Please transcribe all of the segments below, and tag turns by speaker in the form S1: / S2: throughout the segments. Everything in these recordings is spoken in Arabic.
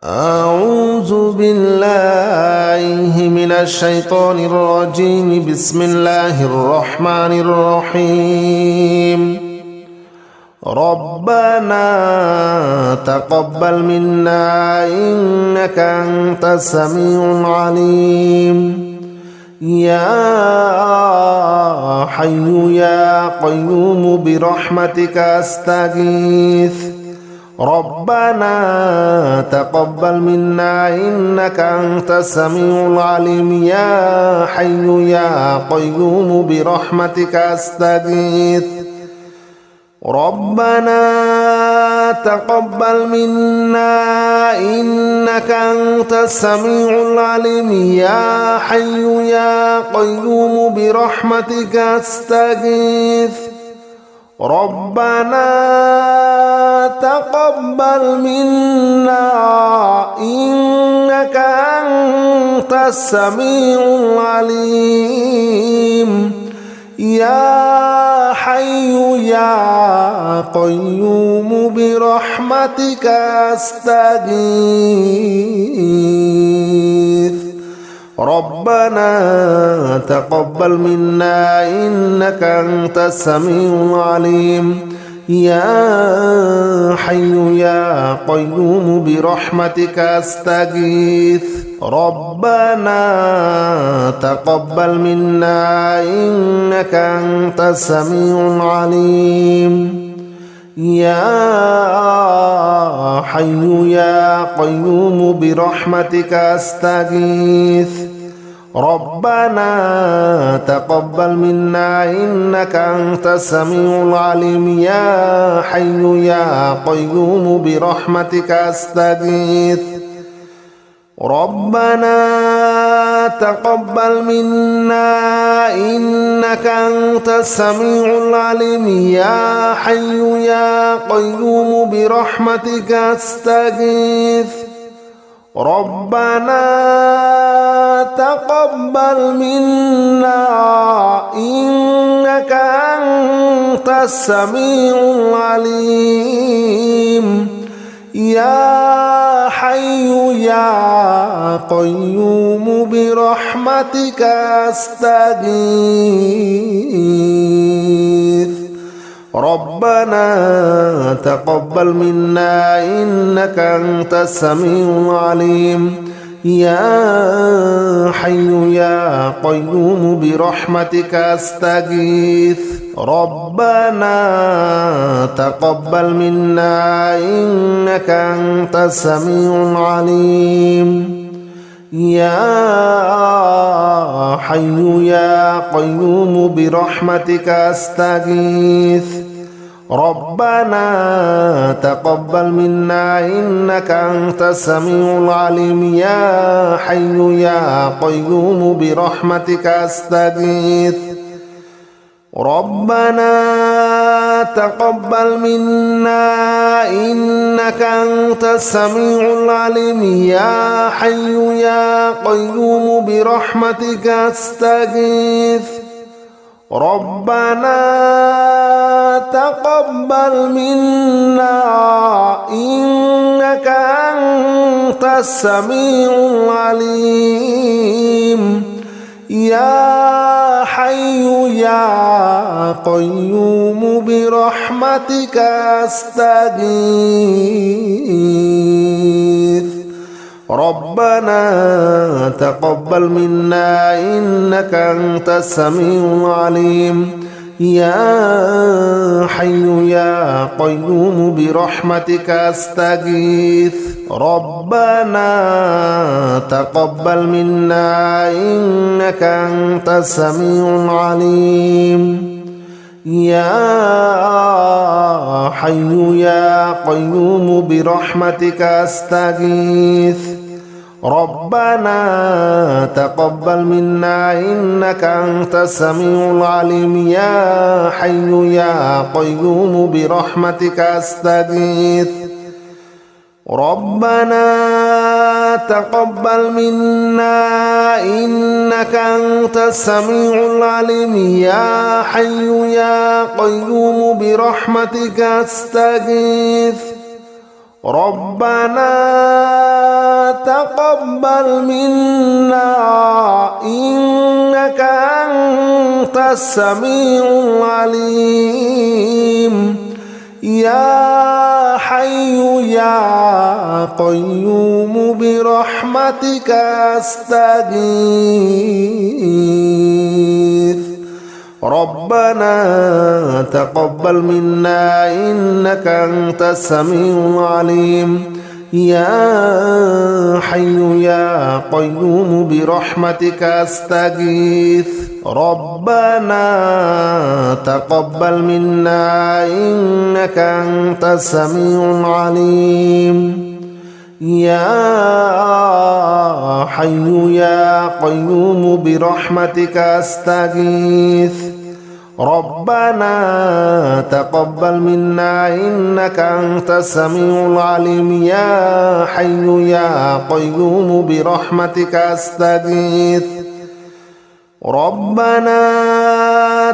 S1: أعوذ بالله من الشيطان الرجيم. بسم الله الرحمن الرحيم. ربنا تقبل منا إنك أنت السميع العليم. يا حي يا قيوم برحمتك أستغيث. ربنا تقبل منا إنك أنت السميع العليم. يا حي يا قيوم برحمتك أستغيث. ربنا تقبل منا إنك أنت السميع العليم. يا حي يا قيوم برحمتك أستغيث. ربنا تقبل منا إنك أنت السميع العليم. يا حي يا قيوم برحمتك أستغيث. ربنا تقبل منا إنك أنت السميع العليم. يا حي يا قيوم برحمتك أستغيث. ربنا تقبل منا إنك أنت السميع العليم. يا حي يا قيوم برحمتك أستغيث. ربنا تقبل منا إنك أنت السميع العليم. يا حي يا قيوم برحمتك أستغيث. ربنا تقبل منا إنك أنت السميع العليم. يا حي يا قيوم برحمتك أستغيث. ربنا تقبل منا إنك أنت السميع العليم. يا حي يا قيوم برحمتك أستغيث. ربنا تقبل منا إنك أنت السميع العليم. يا حي يا قيوم برحمتك أستغيث. ربنا تقبل منا إنك أنت السميع العليم. يا حي يا قيوم برحمتك أستغيث. ربنا تقبل منا إنك أنت السميع العليم. يا حي يا قيوم برحمتك أستغيث. ربنا تقبل منا إنك أنت السميع العليم. يا حي يا قيوم برحمتك أستغيث. ربنا تقبل منا إنك أنت السميع العليم. يا حي يا قيوم برحمتك أستغيث. ربنا تقبل منا إنك أنت السميع العليم. يا حي يا قيوم برحمتك أستغيث. ربنا تقبل منا إنك أنت السميع العليم. يا حي يا قيوم برحمتك أستغيث. ربنا تقبل منا إنك أنت السميع العليم. يا حي يا قيوم برحمتك أستغيث. ربنا تقبل منا إنك أنت السميع العليم. يا حي يا قيوم برحمتك أستغيث. ربنا تقبل منا إنك أنت السميع العليم يا حي يا قيوم برحمتك أستغيث ربنا تقبل منا إنك أنت السميع العليم يا حي يا قيوم برحمتك أستغيث ربنا تقبل منا إنك أنت السميع العليم يا حي يا قيوم برحمتك أستغيث ربنا تقبل منا إنك أنت السميع العليم يا حي يا قيوم برحمتك أستغيث ربنا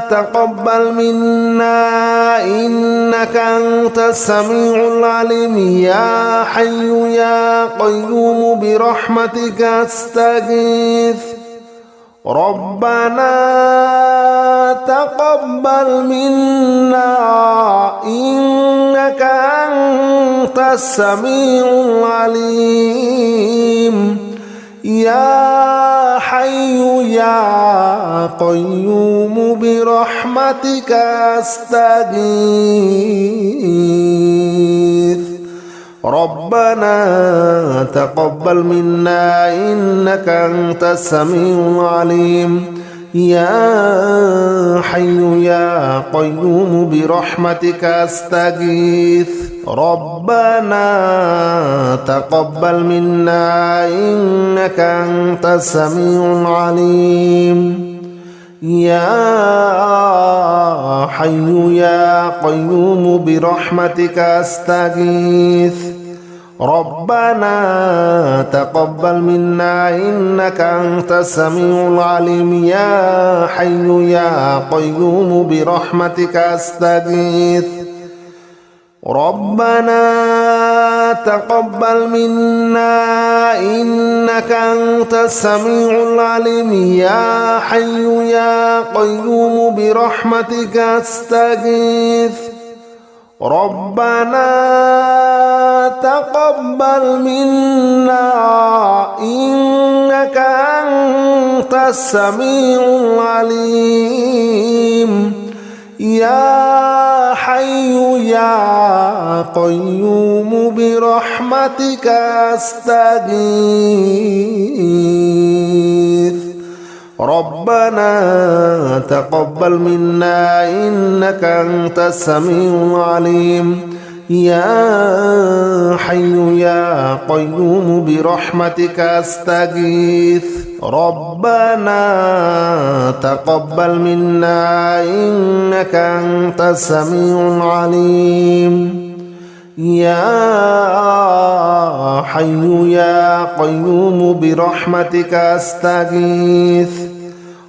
S1: تقبل منا إنك أنت السميع العليم يا حي يا قيوم برحمتك أستغيث ربنا تقبل منا إنك أنت السميع العليم يا حي يا قيوم برحمتك أستغيث ربنا تقبل منا إنك أنت السميع العليم يا حي يا قيوم برحمتك أستغيث ربنا تقبل منا إنك أنت السميع العليم يا حي يا قيوم برحمتك أستغيث ربنا تقبل منا إنك أنت السميع العليم يا حي يا قيوم برحمتك أستغيث ربنا تقبل منا إنك أنت السميع العليم يا حي يا قيوم برحمتك أستغيث ربنا تقبل منا إنك أنت السميع العليم يا حي يا قيوم برحمتك أستغيث ربنا تقبل منا إنك أنت السميع العليم يا حي يا قيوم برحمتك أستغيث ربنا تقبل منا إنك أنت السميع العليم يا حي يا قيوم برحمتك أستغيث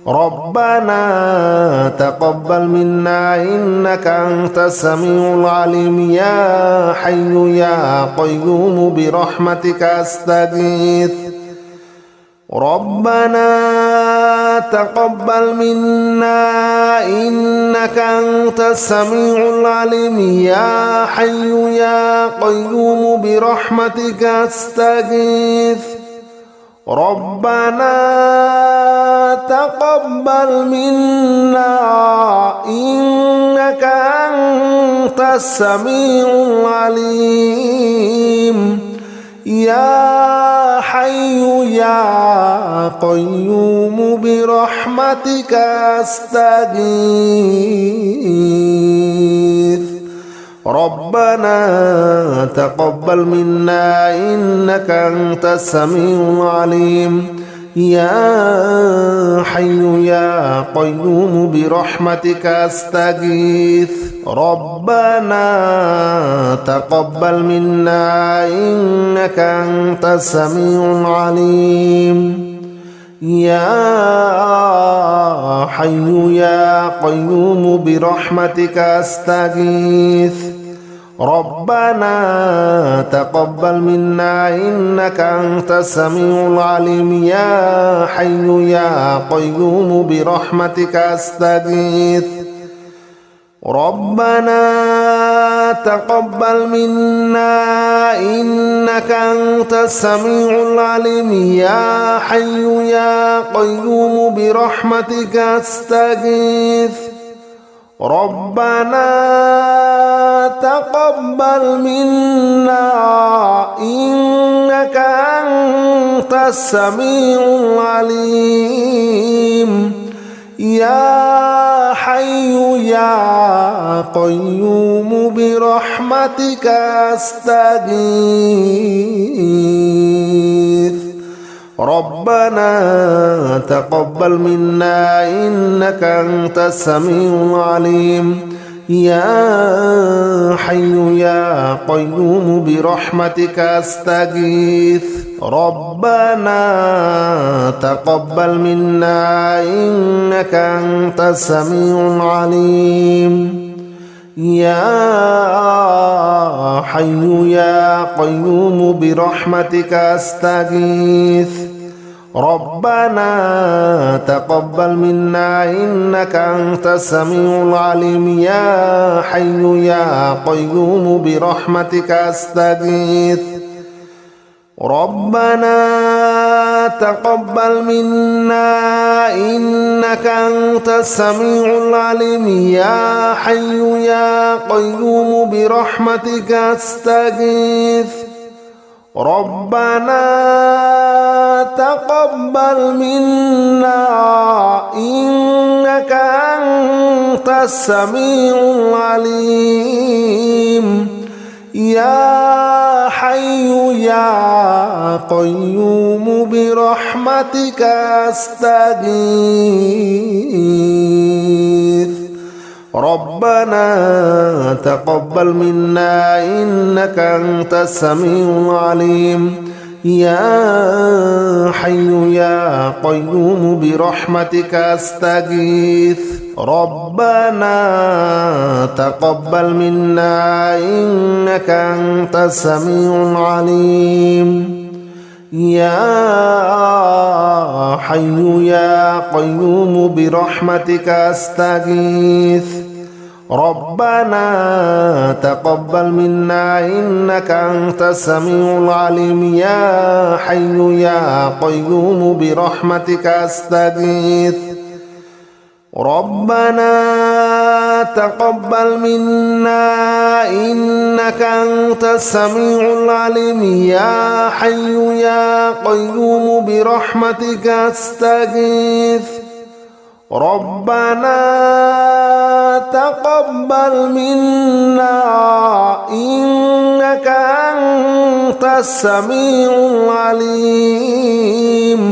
S1: ربنا تقبل منا إنك أنت السميع العليم يا حي يا قيوم برحمتك أستغيث ربنا تقبل منا إنك أنت السميع العليم يا حي يا قيوم برحمتك أستغيث ربنا تقبل منا إنك أنت السميع العليم يا حي يا قيوم برحمتك أستغيث ربنا تقبل منا إنك أنت السميع العليم يا حي يا قيوم برحمتك أستغيث ربنا تقبل منا إنك أنت السميع العليم يا حي يا قيوم برحمتك أستغيث ربنا تقبل منا إنك أنت السميع العليم يا حي يا قيوم برحمتك أستغيث ربنا تقبل منا إنك أنت السميع العليم يا حي يا قيوم برحمتك أستغيث ربنا تقبل منا إنك أنت السميع العليم يا حي يا قيوم برحمتك أستغيث ربنا تقبل منا إنك أنت السميع العليم يا حي يا قيوم برحمتك أستغيث ربنا تقبل منا إنك أنت السميع العليم يا حي يا قيوم برحمتك أستغيث ربنا تقبل منا إنك أنت السميع العليم يا حي يا قيوم برحمتك أستغيث ربنا تقبل منا إنك أنت السميع العليم يا حي يا قيوم برحمتك أستغيث ربنا تقبل منا إنك أنت السميع العليم يا حي يا قيوم برحمتك أستغيث ربنا تقبل منا إنك أنت السميع العليم يا حي يا قيوم برحمتك أستغيث ربنا تقبل منا إنك أنت السميع العليم يا حي يا قيوم برحمتك أستغيث ربنا تقبل منا إنك أنت السميع العليم يا حي يا قيوم برحمتك أستغيث ربنا تقبل منا إنك أنت السميع العليم يا حي يا قيوم برحمتك أستغيث ربنا تقبل منا إنك أنت السميع العليم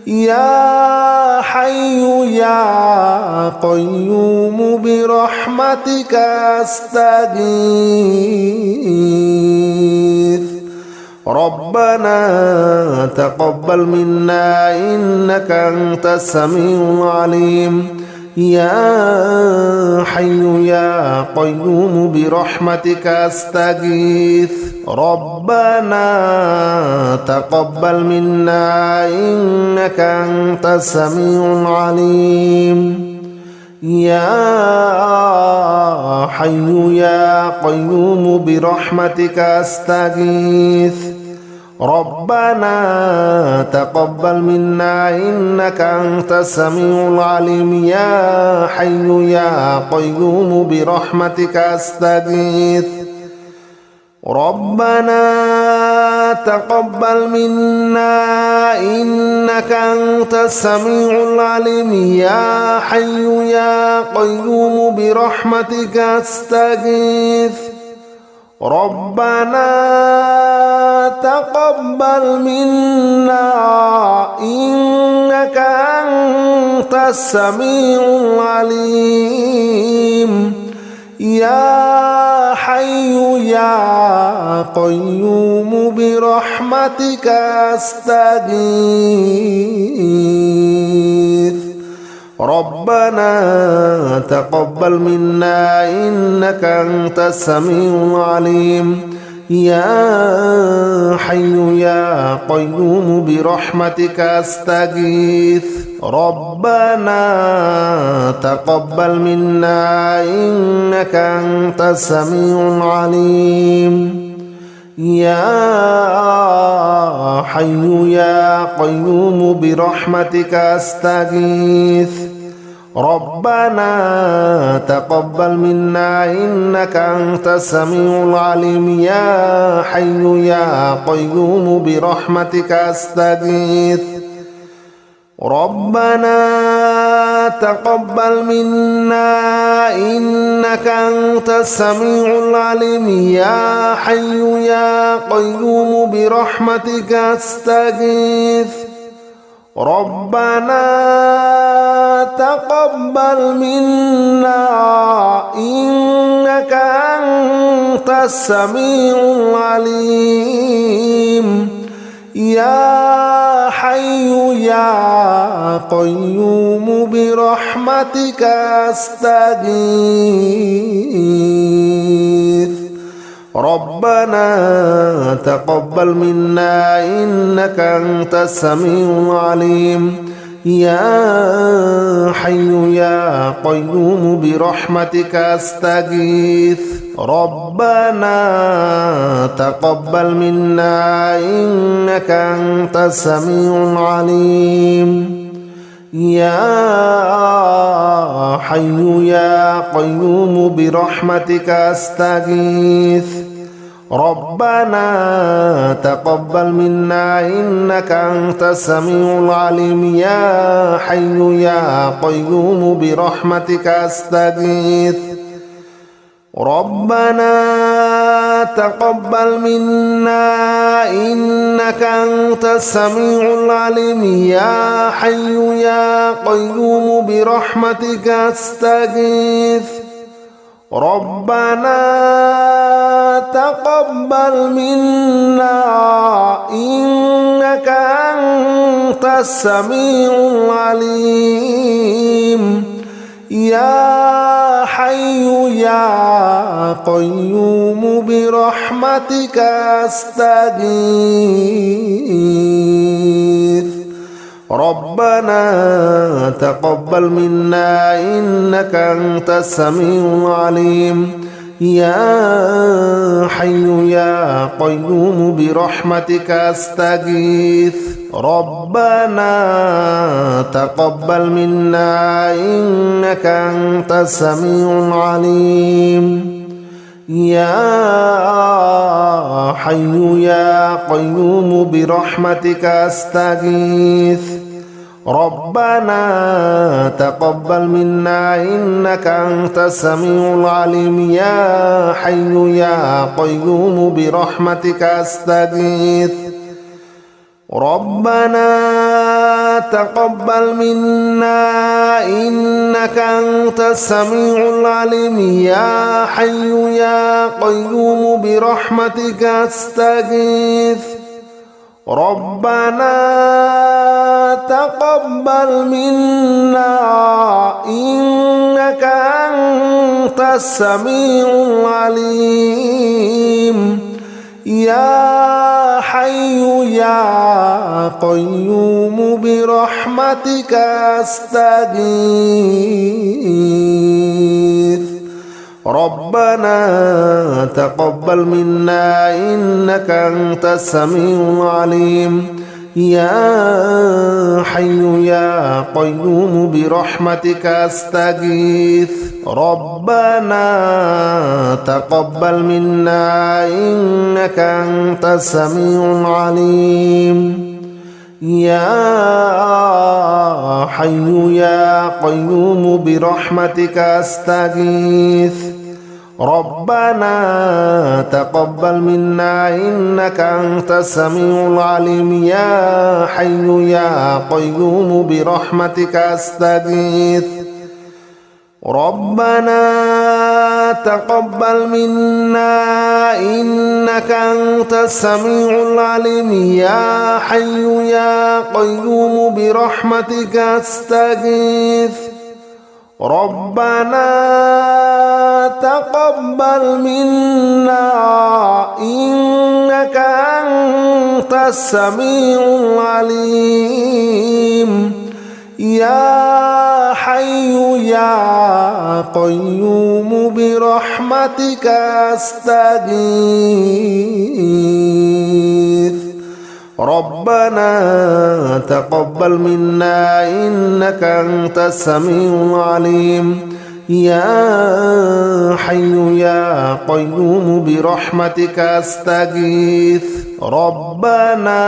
S1: يا حي يا قيوم برحمتك أستغيث ربنا تقبل منا إنك أنت السميع العليم يا حي يا قيوم برحمتك أستغيث ربنا تقبل منا إنك أنت السميع العليم يا حي يا قيوم برحمتك أستغيث ربنا تقبل منا إنك أنت السميع العليم يا حي يا قيوم برحمتك أستغيث ربنا تقبل منا إنك أنت السميع العليم يا حي يا قيوم برحمتك أستغيث ربنا تقبل منا إنك أنت السميع العليم يا حي يا قيوم برحمتك أستغيث ربنا تقبل منا إنك أنت السميع العليم يا حي يا قيوم برحمتك أستغيث ربنا تقبل منا إنك أنت السميع العليم يا حي يا قيوم برحمتك أستغيث ربنا تقبل منا إنك أنت السميع العليم يا حي يا قيوم برحمتك أستغيث ربنا تقبل منا إنك أنت السميع العليم يا حي يا قيوم برحمتك أستغيث ربنا تقبل منا إنك أنت السميع العليم يا حي يا قيوم برحمتك أستغيث ربنا تقبل منا إنك أنت السميع العليم يا حي يا قيوم برحمتك أستغيث ربنا تقبل منا إنك أنت السميع العليم يا حي يا قيوم برحمتك أستغيث ربنا تقبل منا إنك أنت السميع العليم يا حي يا قيوم برحمتك أستغيث ربنا تقبل منا إنك أنت السميع العليم يا حي يا قيوم برحمتك أستغيث ربنا تقبل منا إنك أنت السميع العليم يا حي يا قيوم برحمتك أستغيث ربنا تقبل منا إنك أنت السميع العليم يا حي يا قيوم برحمتك أستغيث ربنا تقبل منا إنك أنت السميع العليم يا حي يا قيوم برحمتك أستغيث ربنا تقبل منا إنك أنت السميع العليم يا حي يا قيوم برحمتك أستغيث ربنا تقبل منا إنك أنت السميع العليم يا حي يا قيوم برحمتك أستغيث ربنا تقبل منا إنك أنت السميع العليم يا حي يا قيوم برحمتك أستغيث ربنا تقبل منا إنك أنت السميع العليم يا حي يا قيوم برحمتك أستغيث ربنا تقبل منا إنك أنت السميع العليم يا حي يا قيوم برحمتك أستغيث ربنا تقبل منا إنك أنت السميع العليم يا حي يا قيوم برحمتك أستغيث ربنا تقبل منا إنك أنت السميع العليم يا حي يا قيوم برحمتك أستغيث ربنا تقبل منا إنك أنت السميع العليم يا حي يا قيوم برحمتك أستغيث ربنا تقبل منا إنك أنت السميع العليم يا حي يا قيوم برحمتك أستغيث ربنا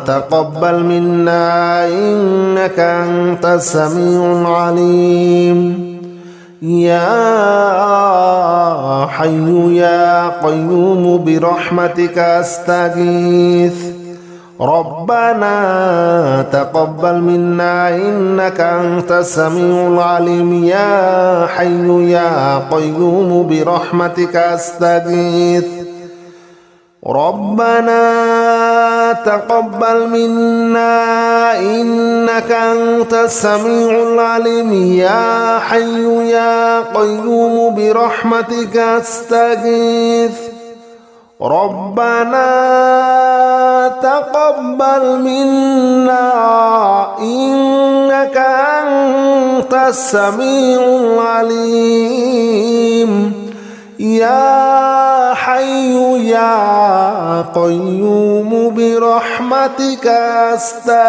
S1: تقبل منا إنك أنت السميع العليم يا حي يا قيوم برحمتك أستغيث ربنا تقبل منا إنك أنت السميع العليم يا حي يا قيوم برحمتك أستغيث ربنا تقبل منا إنك أنت السميع العليم يا حي يا قيوم برحمتك أستغيث ربنا تقبل منا إنك أنت السميع العليم يا حي يا قيوم برحمتك أستغيث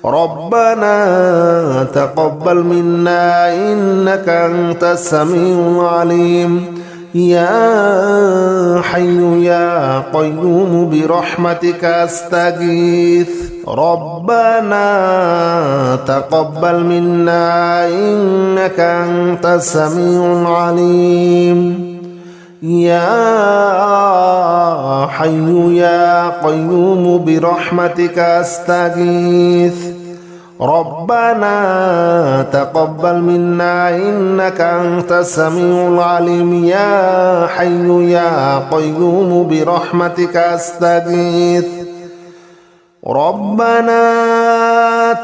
S1: ربنا تقبل منا إنك أنت السميع العليم يا حي يا قيوم برحمتك أستغيث ربنا تقبل منا إنك أنت السميع العليم يا حي يا قيوم برحمتك أستغيث ربنا تقبل منا إنك أنت السميع العليم يا حي يا قيوم برحمتك أستغيث ربنا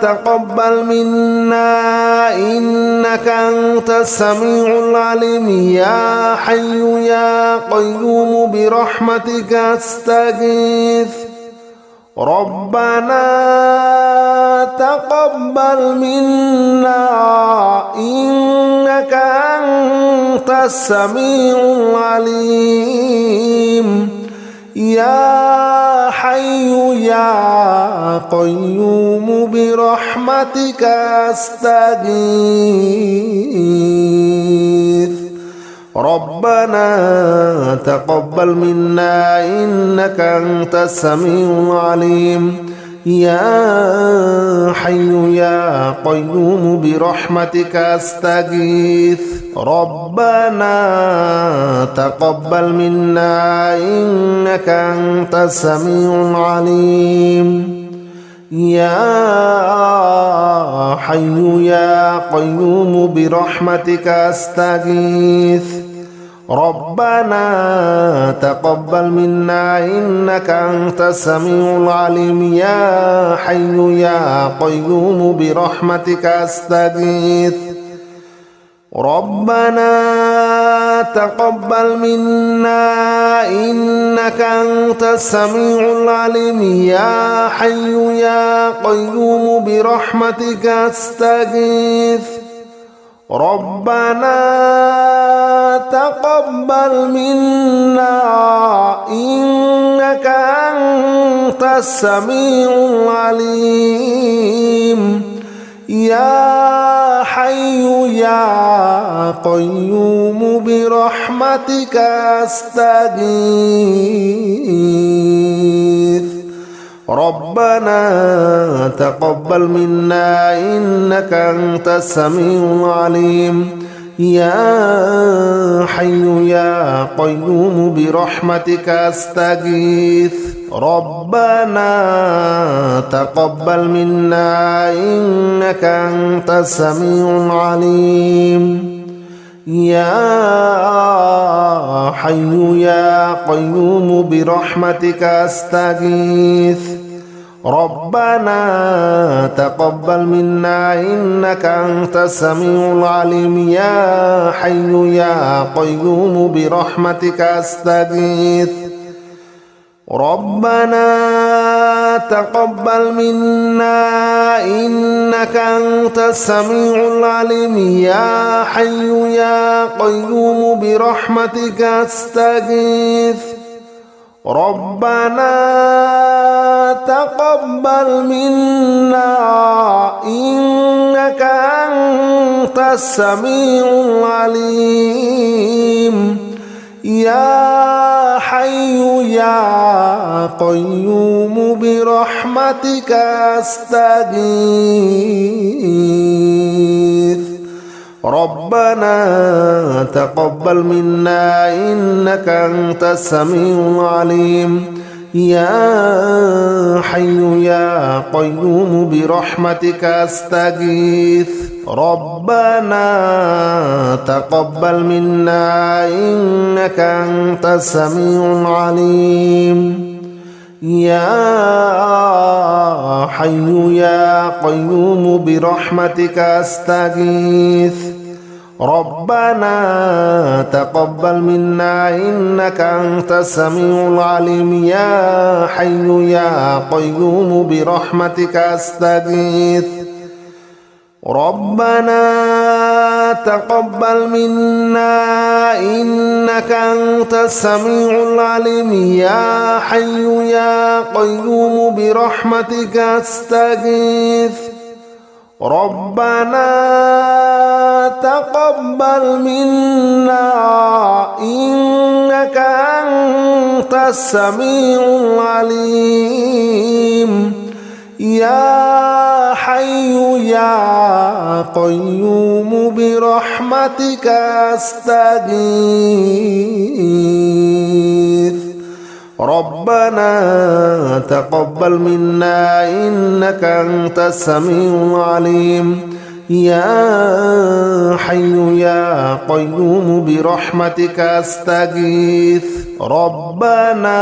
S1: تقبل منا إنك أنت السميع العليم يا حي يا قيوم برحمتك أستغيث ربنا تقبل منا إنك أنت السميع العليم يا حي يا قيوم برحمتك أستغيث ربنا تقبل منا إنك أنت السميع العليم يا حي يا قيوم برحمتك أستغيث ربنا تقبل منا إنك أنت السميع العليم يا حي يا قيوم برحمتك أستغيث ربنا تقبل منا إنك أنت السميع العليم يا حي يا قيوم برحمتك أستغيث ربنا تقبل منا إنك أنت السميع العليم يا حي يا قيوم برحمتك أستغيث ربنا تقبل منا إنك أنت السميع العليم يا حي يا قيوم برحمتك أستغيث ربنا تقبل منا إنك أنت السميع العليم يا حي يا قيوم برحمتك أستغيث ربنا تقبل منا إنك أنت السميع العليم يا حي يا قيوم برحمتك أستغيث ربنا تقبل منا إنك أنت السميع العليم يا حي يا قيوم برحمتك أستغيث ربنا تقبل منا إنك أنت السميع العليم يا حي يا قيوم برحمتك أستغيث ربنا تقبل منا إنك أنت السميع العليم يا حي يا قيوم برحمتك أستغيث ربنا تقبل منا إنك أنت السميع العليم يا حي يا قيوم برحمتك أستغيث ربنا تقبل منا إنك أنت السميع العليم يا حي يا قيوم برحمتك أستغيث ربنا تقبل منا إنك أنت السميع العليم يا حي يا قيوم برحمتك أستغيث ربنا تقبل منا إنك أنت السميع العليم يا حي يا قيوم برحمتك أستغيث ربنا تقبل منا إنك أنت السميع العليم يا حي يا قيوم برحمتك أستغيث ربنا تقبل منا إنك أنت السميع العليم يا حي يا قيوم برحمتك أستغيث ربنا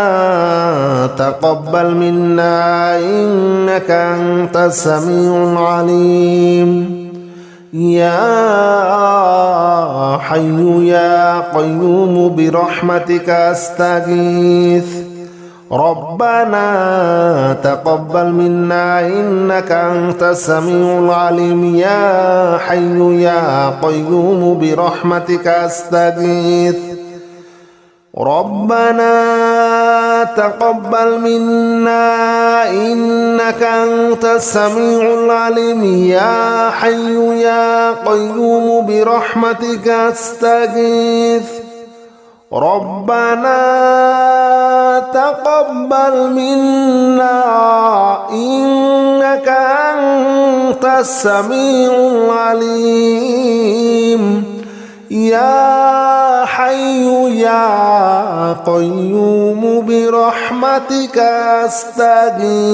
S1: تقبل منا إنك أنت السميع العليم يا حي يا قيوم برحمتك أستغيث ربنا تقبل منا إنك أنت السميع العليم يا حي يا قيوم برحمتك أستغيث ربنا تقبل منا إنك أنت السميع العليم يا حي يا قيوم برحمتك أستغيث ربنا تقبل منا إنك أنت السميع العليم يا حي يا قيوم برحمتك أستغيث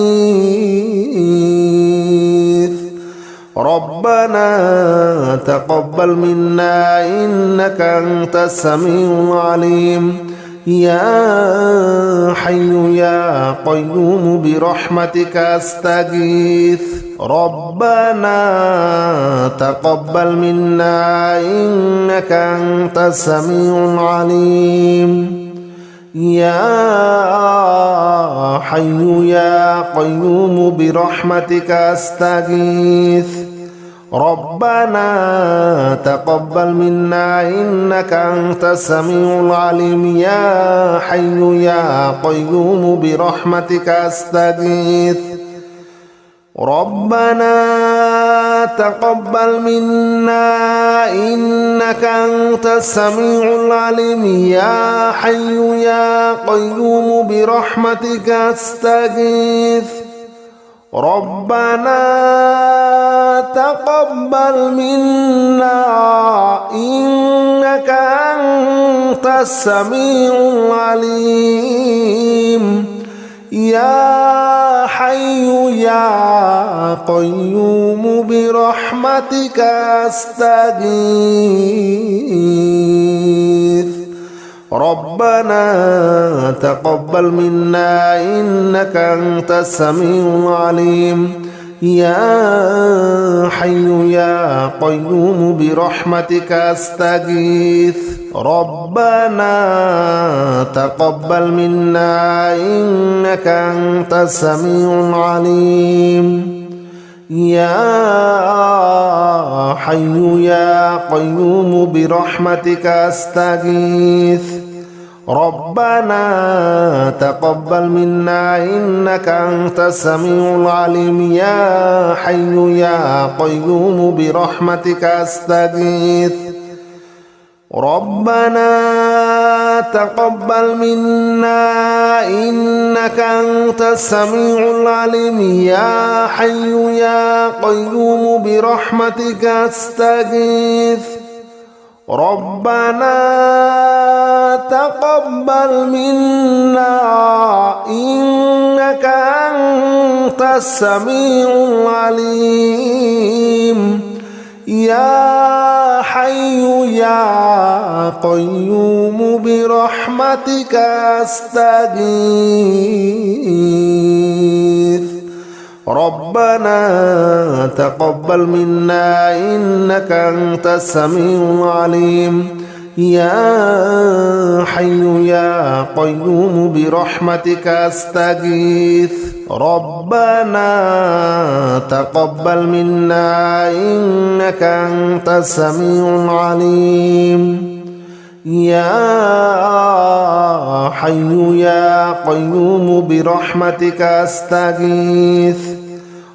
S1: ربنا تقبل منا إنك أنت السميع العليم يا حي يا قيوم برحمتك أستغيث ربنا تقبل منا إنك أنت السميع العليم يا حي يا قيوم برحمتك أستغيث ربنا تقبل منا إنك أنت السميع العليم يا حي يا قيوم برحمتك أستغيث ربنا تقبل منا إنك أنت السميع العليم يا حي يا قيوم برحمتك أستغيث ربنا تقبل منا إنك أنت السميع العليم يا حي يا قيوم برحمتك أستغيث ربنا تقبل منا إنك أنت السميع العليم يا حي يا قيوم برحمتك أستغيث ربنا تقبل منا إنك أنت السميع العليم يا حي يا قيوم برحمتك أستغيث ربنا تقبل منا إنك أنت السميع العليم يا حي يا قيوم برحمتك أستغيث ربنا تقبل منا إنك أنت السميع العليم يا حي يا قيوم برحمتك أستغيث ربنا تقبل منا إنك أنت السميع العليم يا حي يا قيوم برحمتك أستغيث ربنا تقبل منا إنك أنت السميع العليم يا حي يا قيوم برحمتك أستغيث ربنا تقبل منا إنك أنت السميع العليم يا حي يا قيوم برحمتك أستغيث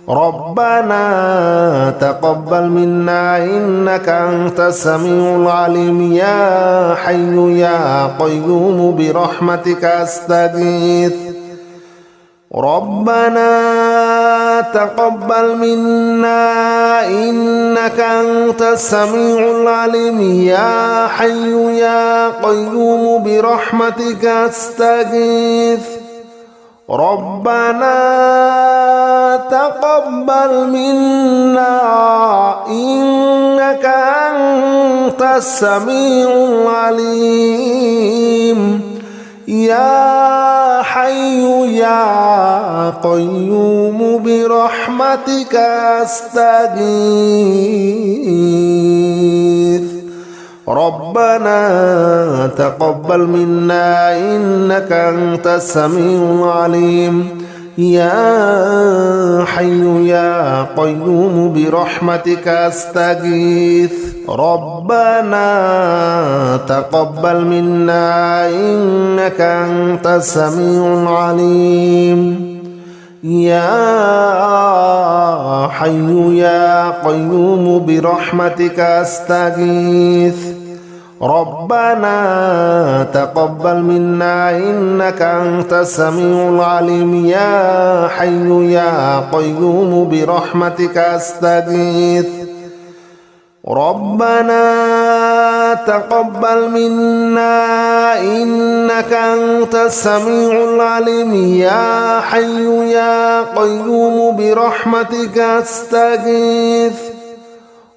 S1: ربنا تقبل منا إنك أنت السميع العليم يا حي يا قيوم برحمتك أستغيث ربنا تقبل منا إنك أنت السميع العليم يا حي يا قيوم برحمتك أستغيث ربنا تقبل منا إنك أنت السميع العليم يا حي يا قيوم برحمتك أستغيث ربنا تقبل منا إنك أنت السميع العليم يا حي يا قيوم برحمتك أستغيث ربنا تقبل منا إنك أنت السميع العليم يا حي يا قيوم برحمتك أستغيث ربنا تقبل منا إنك أنت السميع العليم يا حي يا قيوم برحمتك أستغيث ربنا تقبل منا إنك أنت السميع العليم يا حي يا قيوم برحمتك أستغيث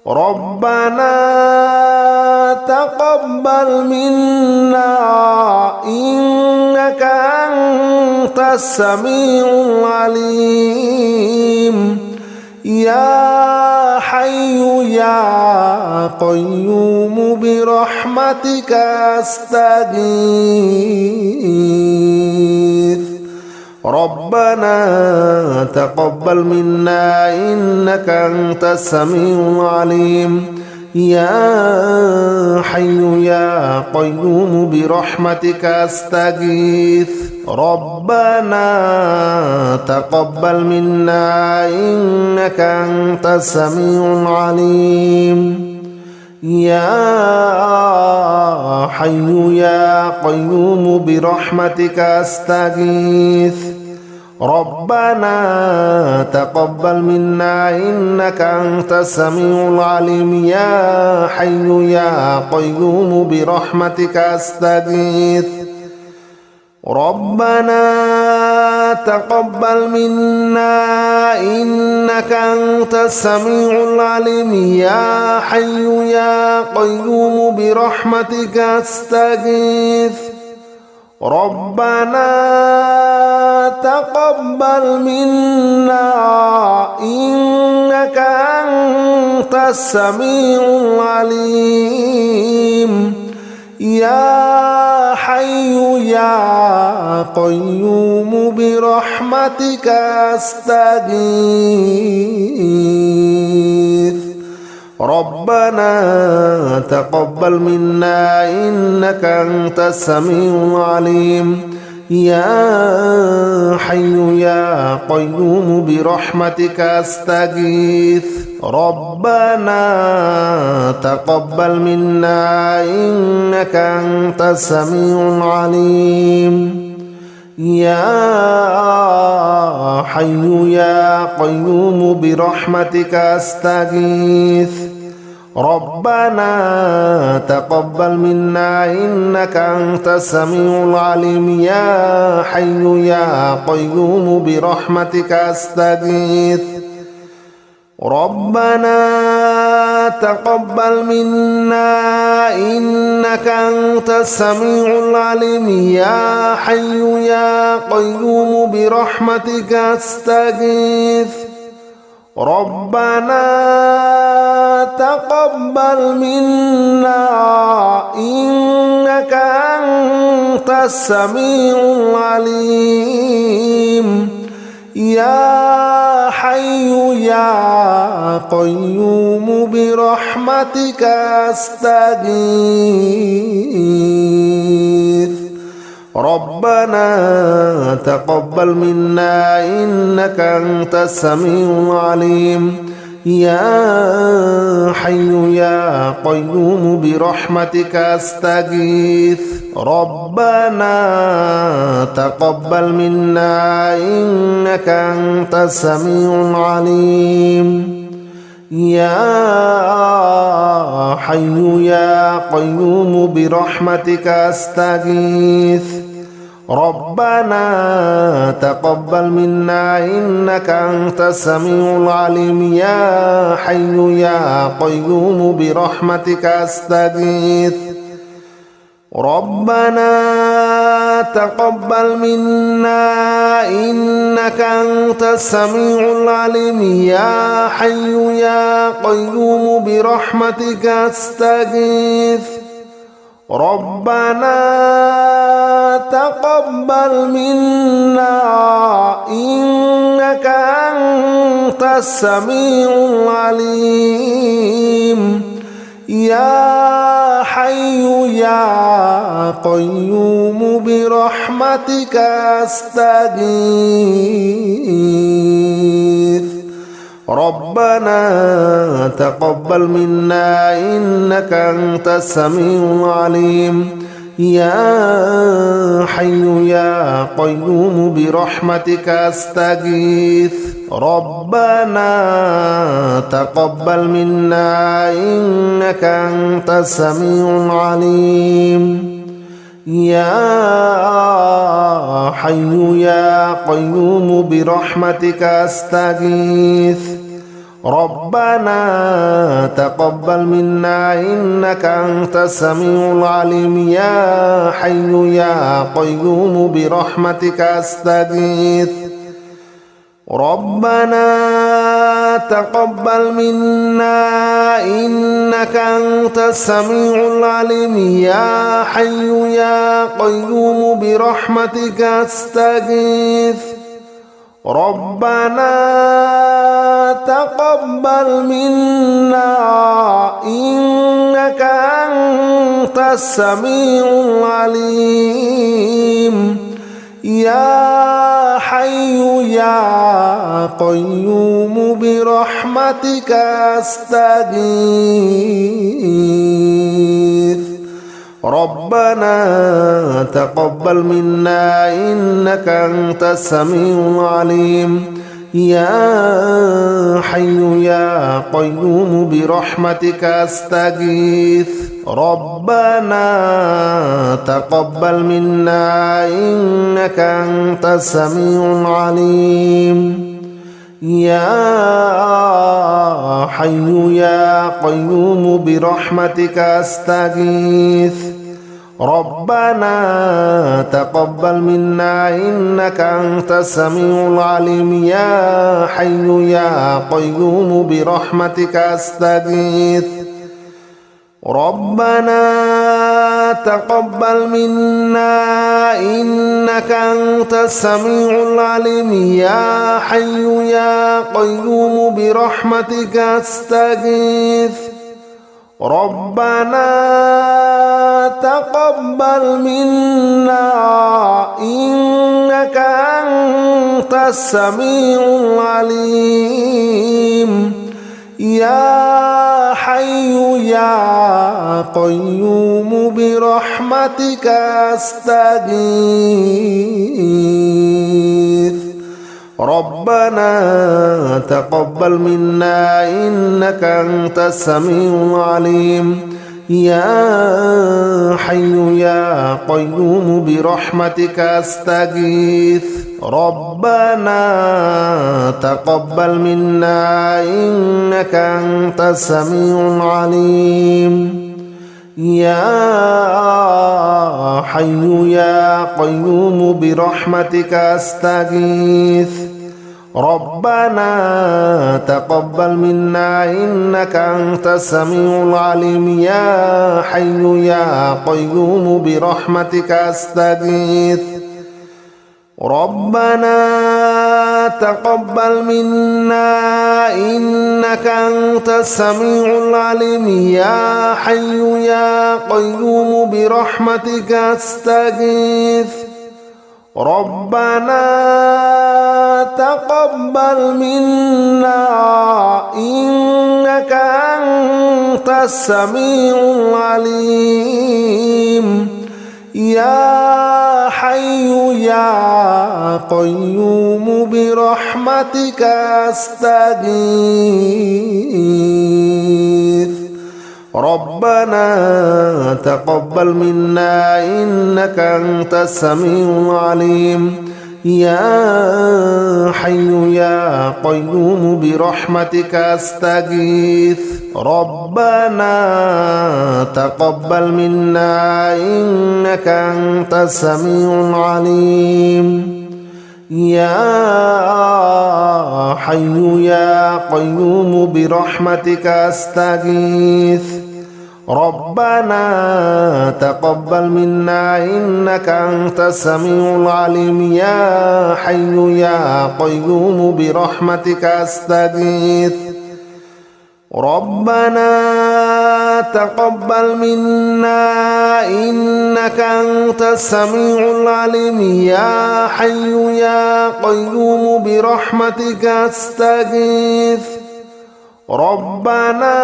S1: ربنا تقبل منا إنك أنت السميع العليم يا حي يا قيوم برحمتك أستغيث ربنا تقبل منا إنك أنت السميع العليم يا حي يا قيوم برحمتك أستغيث ربنا تقبل منا إنك أنت السميع العليم يا حي يا قيوم برحمتك أستغيث ربنا تقبل منا إنك أنت السميع العليم يا حي يا قيوم برحمتك أستغيث ربنا تقبل منا إنك أنت السميع العليم يا حي يا قيوم برحمتك أستغيث ربنا تقبل منا إنك أنت السميع العليم يا حي يا قيوم برحمتك أستغيث ربنا تقبل منا إنك أنت السميع العليم يا حي يا قيوم برحمتك أستغيث ربنا تقبل منا إنك أنت السميع العليم يا حي يا قيوم برحمتك أستغيث ربنا تقبل منا إنك أنت السميع العليم يا حي يا قيوم برحمتك أستغيث ربنا تقبل منا إنك أنت السميع العليم يا حي يا قيوم برحمتك أستغيث ربنا تقبل منا إنك أنت السميع العليم يا حي يا قيوم برحمتك أستغيث ربنا تقبل منا إنك أنت السميع العليم يا حي يا قيوم برحمتك أستغيث ربنا تقبل منا إنك أنت السميع العليم يا حي يا قيوم برحمتك أستغيث ربنا تقبل منا إنك أنت السميع العليم يا حي يا قيوم برحمتك أستغيث ربنا تقبل منا إنك أنت السميع العليم يا حي يا قيوم برحمتك أستغيث ربنا تقبل منا إنك أنت السميع العليم يا حي يا قيوم برحمتك أستغيث ربنا تقبل منا إنك أنت السميع العليم يا حي يا قيوم برحمتك أستغيث ربنا تقبل منا إنك أنت السميع العليم يا حي يا قيوم برحمتك أستغيث ربنا تقبل منا إنك أنت السميع العليم يا حي يا قيوم برحمتك أستغيث ربنا تقبل منا إنك أنت السميع العليم يا حي يا قيوم برحمتك أستغيث ربنا تقبل منا إنك أنت السميع العليم يا حي يا قيوم برحمتك أستغيث ربنا تقبل منا إنك أنت السميع العليم يا حي يا قيوم برحمتك أستغيث ربنا تقبل منا إنك أنت السميع العليم يا حي يا قيوم برحمتك أستغيث ربنا تقبل منا إنك أنت السميع العليم يا حي يا قيوم برحمتك أستغيث ربنا تقبل منا إنك أنت السميع العليم يا حي يا قيوم برحمتك أستغيث ربنا تقبل منا إنك أنت السميع العليم يا حي يا قيوم برحمتك أستغيث ربنا تقبل منا إنك أنت السميع العليم يا حي يا قيوم برحمتك أستغيث ربنا تقبل منا إنك أنت السميع العليم يا حي يا قيوم برحمتك أستغيث ربنا تقبل منا إنك أنت السميع العليم يا حي يا قيوم برحمتك أستغيث ربنا تقبل منا إنك أنت السميع العليم يا حي يا قيوم برحمتك أستغيث ربنا تقبل منا إنك أنت السميع العليم يا حي يا قيوم برحمتك أستغيث ربنا تقبل منا إنك أنت السميع العليم يا حي يا قيوم برحمتك أستغيث ربنا تقبل منا إنك أنت السميع العليم يا حي يا قيوم برحمتك أستغيث ربنا تقبل منا إنك أنت السميع العليم يا حي يا قيوم برحمتك أستغيث ربنا تقبل منا إنك أنت السميع العليم يا حي يا قيوم برحمتك أستغيث ربنا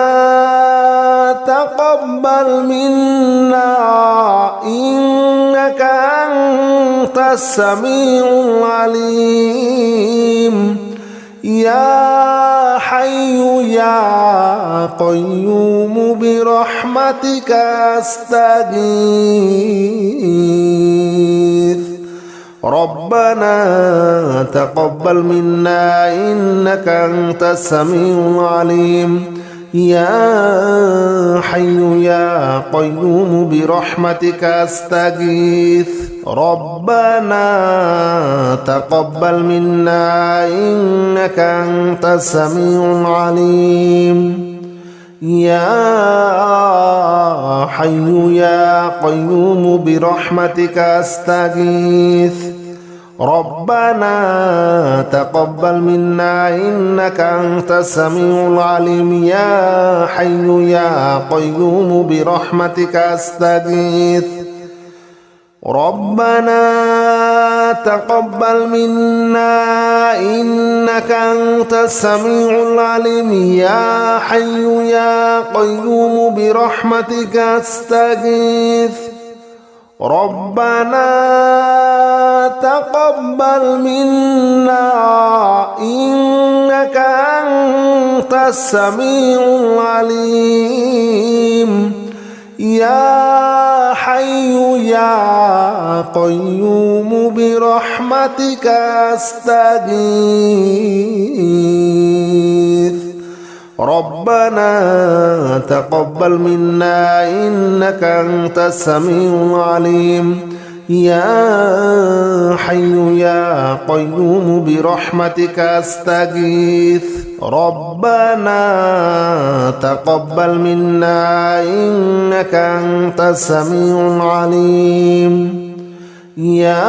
S1: تقبل منا إنك أنت السميع العليم يا حي يا قيوم برحمتك أستغيث ربنا تقبل منا إنك أنت السميع العليم يا حي يا قيوم برحمتك أستغيث ربنا تقبل منا إنك أنت السميع العليم يا حي يا قيوم برحمتك أستغيث ربنا تقبل منا إنك أنت السميع العليم يا حي يا قيوم برحمتك أستغيث ربنا تقبل منا إنك أنت السميع العليم يا حي يا قيوم برحمتك أستغيث ربنا تقبل منا إنك أنت السميع العليم يا حي يا قيوم برحمتك أستغيث ربنا تقبل منا إنك أنت السميع العليم يا حي يا قيوم برحمتك أستغيث ربنا تقبل منا إنك أنت السميع العليم يا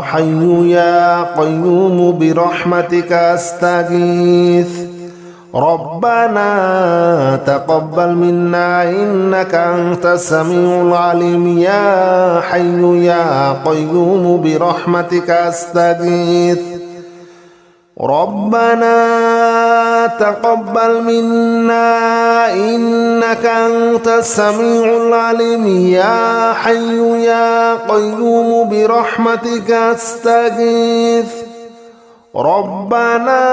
S1: حي يا قيوم برحمتك أستغيث ربنا تقبل منا إنك أنت السميع العليم يا حي يا قيوم برحمتك أستغيث ربنا تقبل منا إنك أنت السميع العليم يا حي يا قيوم برحمتك أستغيث ربنا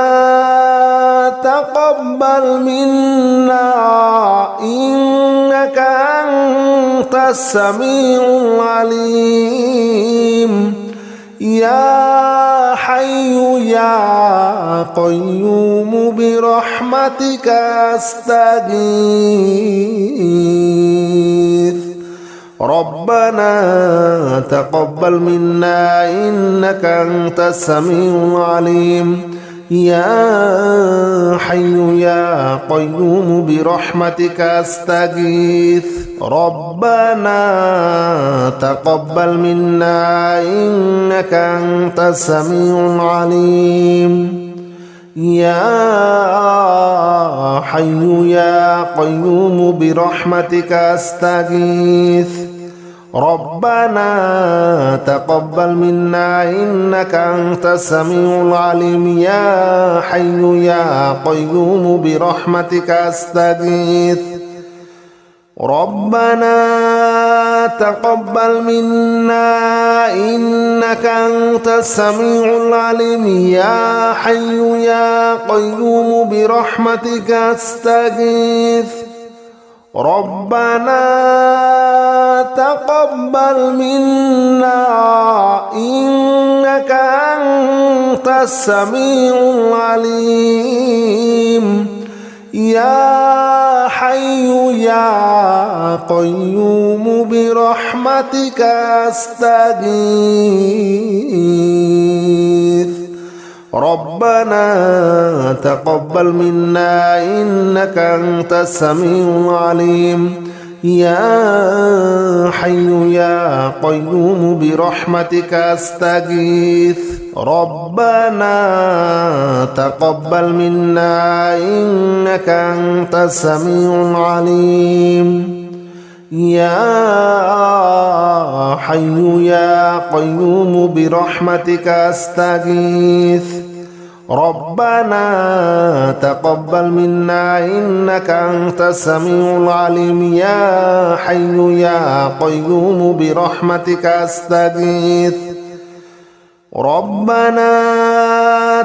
S1: تقبل منا إنك أنت السميع العليم يا حي يا قيوم برحمتك أستغيث ربنا تقبل منا إنك أنت السميع العليم يا حي يا قيوم برحمتك أستغيث ربنا تقبل منا إنك أنت السميع العليم يا حي يا قيوم برحمتك أستغيث ربنا تقبل منا إنك أنت السميع العليم يا حي يا قيوم برحمتك أستغيث ربنا تقبل منا إنك أنت السميع العليم يا حي يا قيوم برحمتك أستغيث ربنا تقبل منا إنك أنت السميع العليم يا حي يا قيوم برحمتك أستغيث ربنا تقبل منا إنك أنت السميع العليم يا حي يا قيوم برحمتك أستغيث ربنا تقبل منا إنك أنت السميع العليم يا حي يا قيوم برحمتك أستغيث ربنا تقبل منا إنك أنت السميع العليم يا حي يا قيوم برحمتك أستغيث ربنا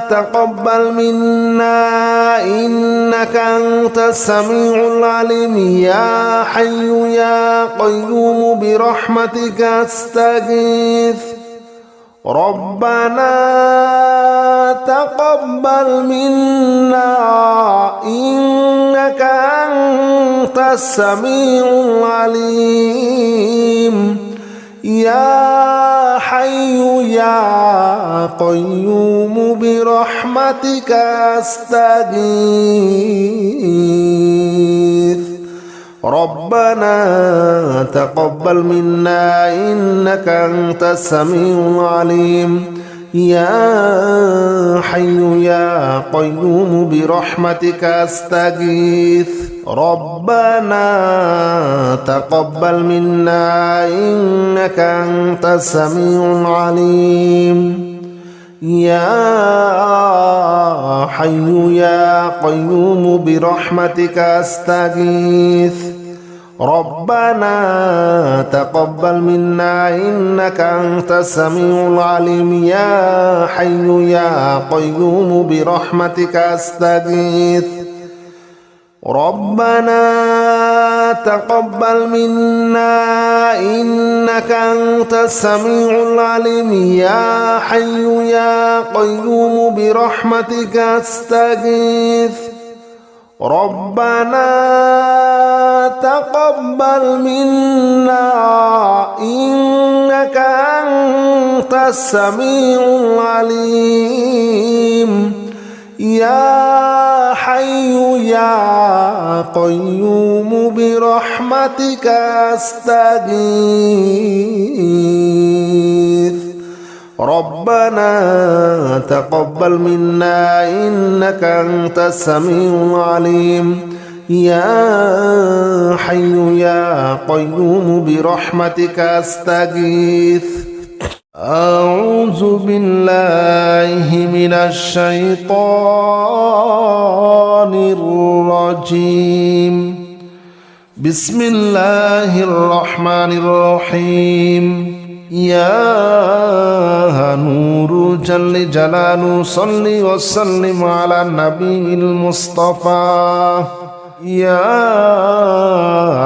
S1: تقبل منا إنك أنت السميع العليم يا حي يا قيوم برحمتك أستغيث ربنا تقبل منا إنك أنت السميع العليم يا حي يا قيوم برحمتك أستغيث ربنا تقبل منا إنك أنت السميع العليم يا حي يا قيوم برحمتك أستغيث ربنا تقبل منا إنك أنت السميع العليم يا حي يا قيوم برحمتك أستغيث ربنا تقبل منا إنك أنت السميع العليم يا حي يا قيوم برحمتك أستغيث ربنا تقبل منا إنك أنت السميع العليم يا حي يا قيوم برحمتك أستغيث ربنا تقبل منا إنك أنت السميع العليم يا حي يا قيوم برحمتك أستغيث ربنا تقبل منا إنك أنت السميع العليم يا حي يا قيوم برحمتك أستغيث أعوذ بالله من الشيطان الرجيم بسم الله الرحمن الرحيم يا نور جل جلاله صل وسلم على النبي المصطفى يا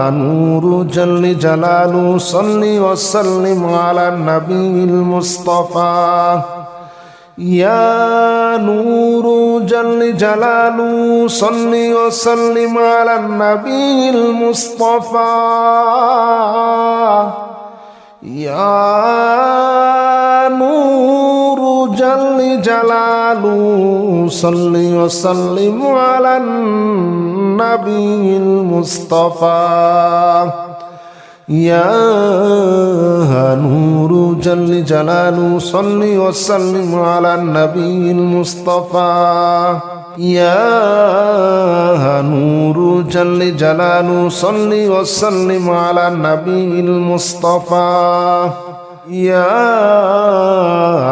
S1: نور جل جلاله صل وسلم على النبي المصطفى يا نور جل جلاله صل وسلم على النبي المصطفى يا نور جل جلاله صل وسلم على النبي المصطفى يا نور جل جلاله صل وسلم على النبي المصطفى يا نور جل جلاله صل وسلم على النبي المصطفى يا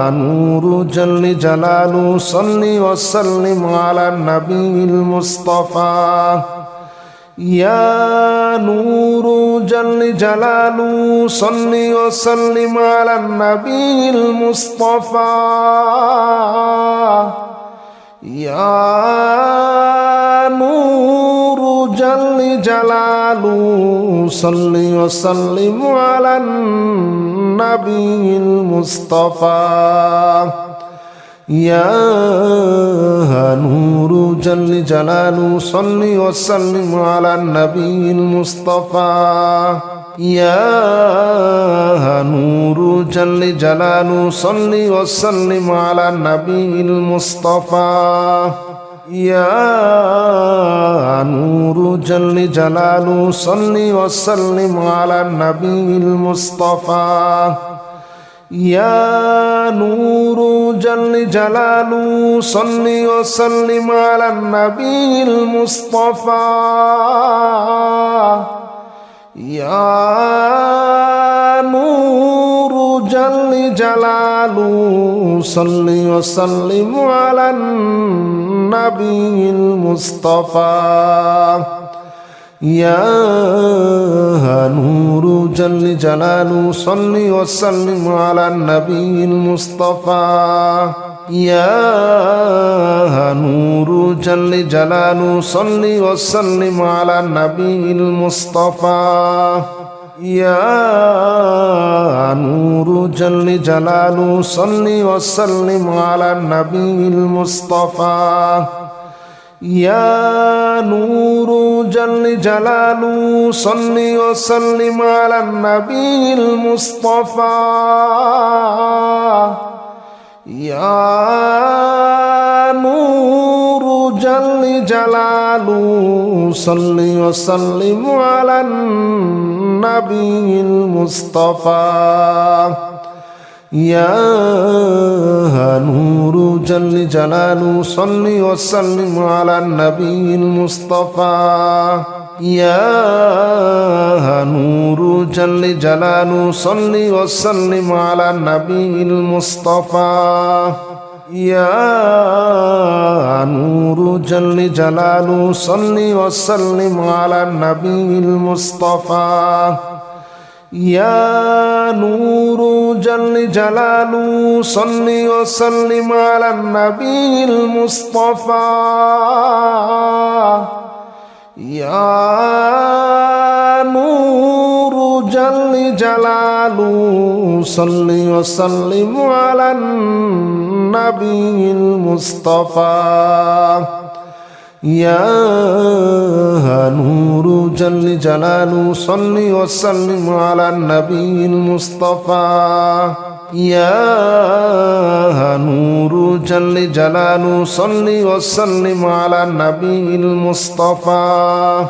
S1: نور جل جلاله صل وسلم على النبي المصطفى يا نور جل جلاله صل وسلم على النبي المصطفى يا نور جل جلاله صل وسلم على النبي المصطفى يا نور جل جلاله صل وسلم على النبي المصطفى يا نور جل جلاله صل وسلم على النبي المصطفى يا نور جل جلاله صل وسلم على النبي المصطفى يا نور جل جلاله صل وسلم على النبي المصطفى يا نور جل جلاله صل وسلم على النبي المصطفى يا نور جل جلاله صل وسلم على النبي المصطفى يا نور جل جلاله صل وسلم على النبي المصطفى يا نور جل جلاله صل وسلم على النبي المصطفى يا نور جل جلاله صل وسلم على النبي المصطفى يا نور جل جلاله صل وسلم على النبي المصطفى يا نور جل جلاله صل وسلم على النبي المصطفى يا نور جل جلاله صل وسلم على النبي المصطفى يا نور جل جلاله صل وسلم على النبي المصطفى يا نور جل جلاله صل وسلم على النبي المصطفى يا نور جل جلاله صل وسلم على النبي المصطفى يا نور جل جلاله صل وسلم على النبي المصطفى يا نور جل جلاله صل وسلم على النبي المصطفى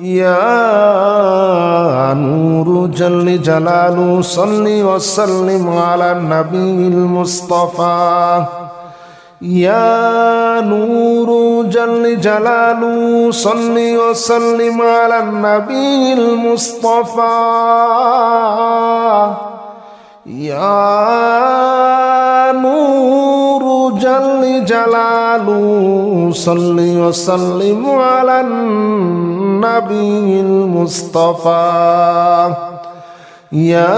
S1: يا نور جل جلاله صل وسلم على النبي المصطفى يا نور جل جلاله صل وسلم على النبي المصطفى يا نور جل جلاله صل وسلم على النبي المصطفى يا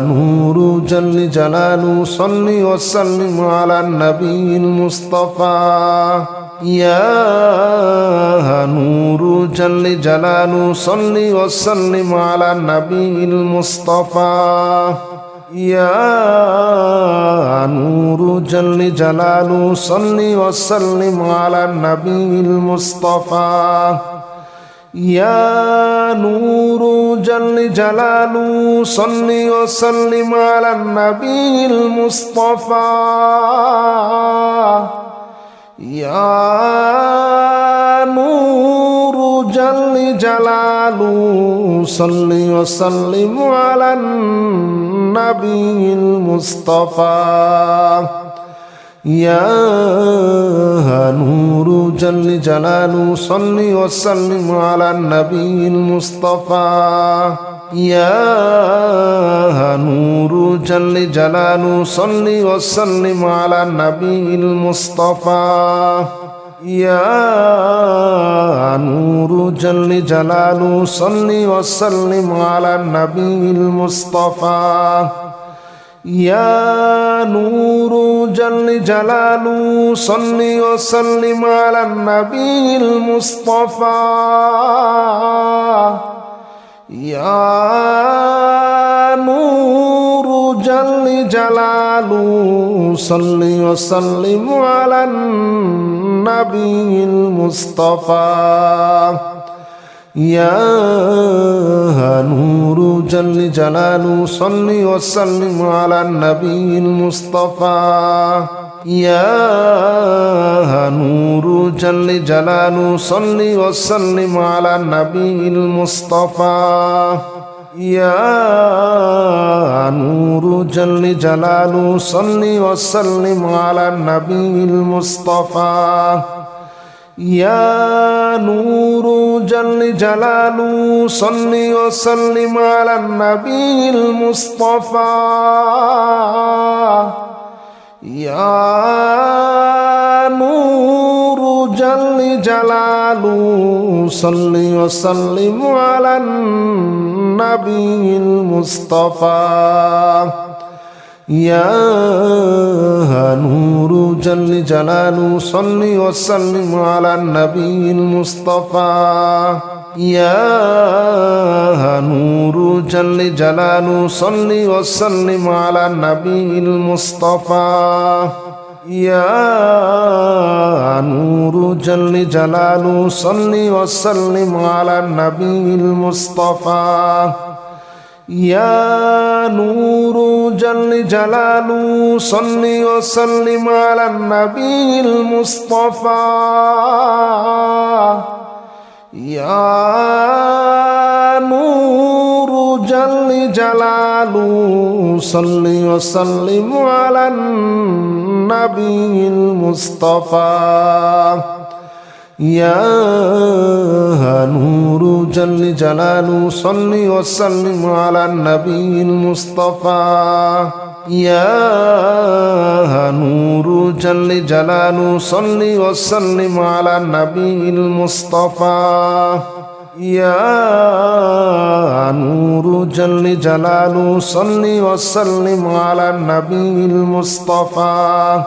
S1: نور جل جلاله صل وسلم على النبي المصطفى يا نور جل جلاله صل وسلم على النبي المصطفى يا نور جل جلاله صل وسلم على النبي المصطفى يا نور جل جلاله صل وسلم على النبي المصطفى يا نور جل جلاله صل وسلم على النبي المصطفى يا نور جل جلاله صل وسلم على النبي المصطفى يا نور جل جلاله صل وسلم على النبي المصطفى يا نور جل جلاله صل وسلم على النبي المصطفى يا نور جل جلاله صل وسلم على النبي المصطفى يا نور جل جلاله صل وسلم على النبي المصطفى يا نور جل جلاله صل وسلم على النبي المصطفى يا نور جل جلاله صل وسلم على النبي المصطفى يا نور جل جلاله صل وسلم على النبي المصطفى يا نور جل جلاله صل وسلم على النبي المصطفى يا نور جل جلاله صل وسلم على النبي المصطفى يا نور جل جلاله صل وسلم على النبي المصطفى يا نور جل جلاله صل وسلم على النبي المصطفى يا نور جل جلاله صل وسلم على النبي المصطفى يا نور جل جلاله صل وسلم على النبي المصطفى يا نور جل جلاله صل وسلم على النبي المصطفى يا نور جل جلاله صل وسلم على النبي المصطفى يا نور جل جلاله صل وسلم على النبي المصطفى يا نور جل جلاله صل وسلم على النبي المصطفى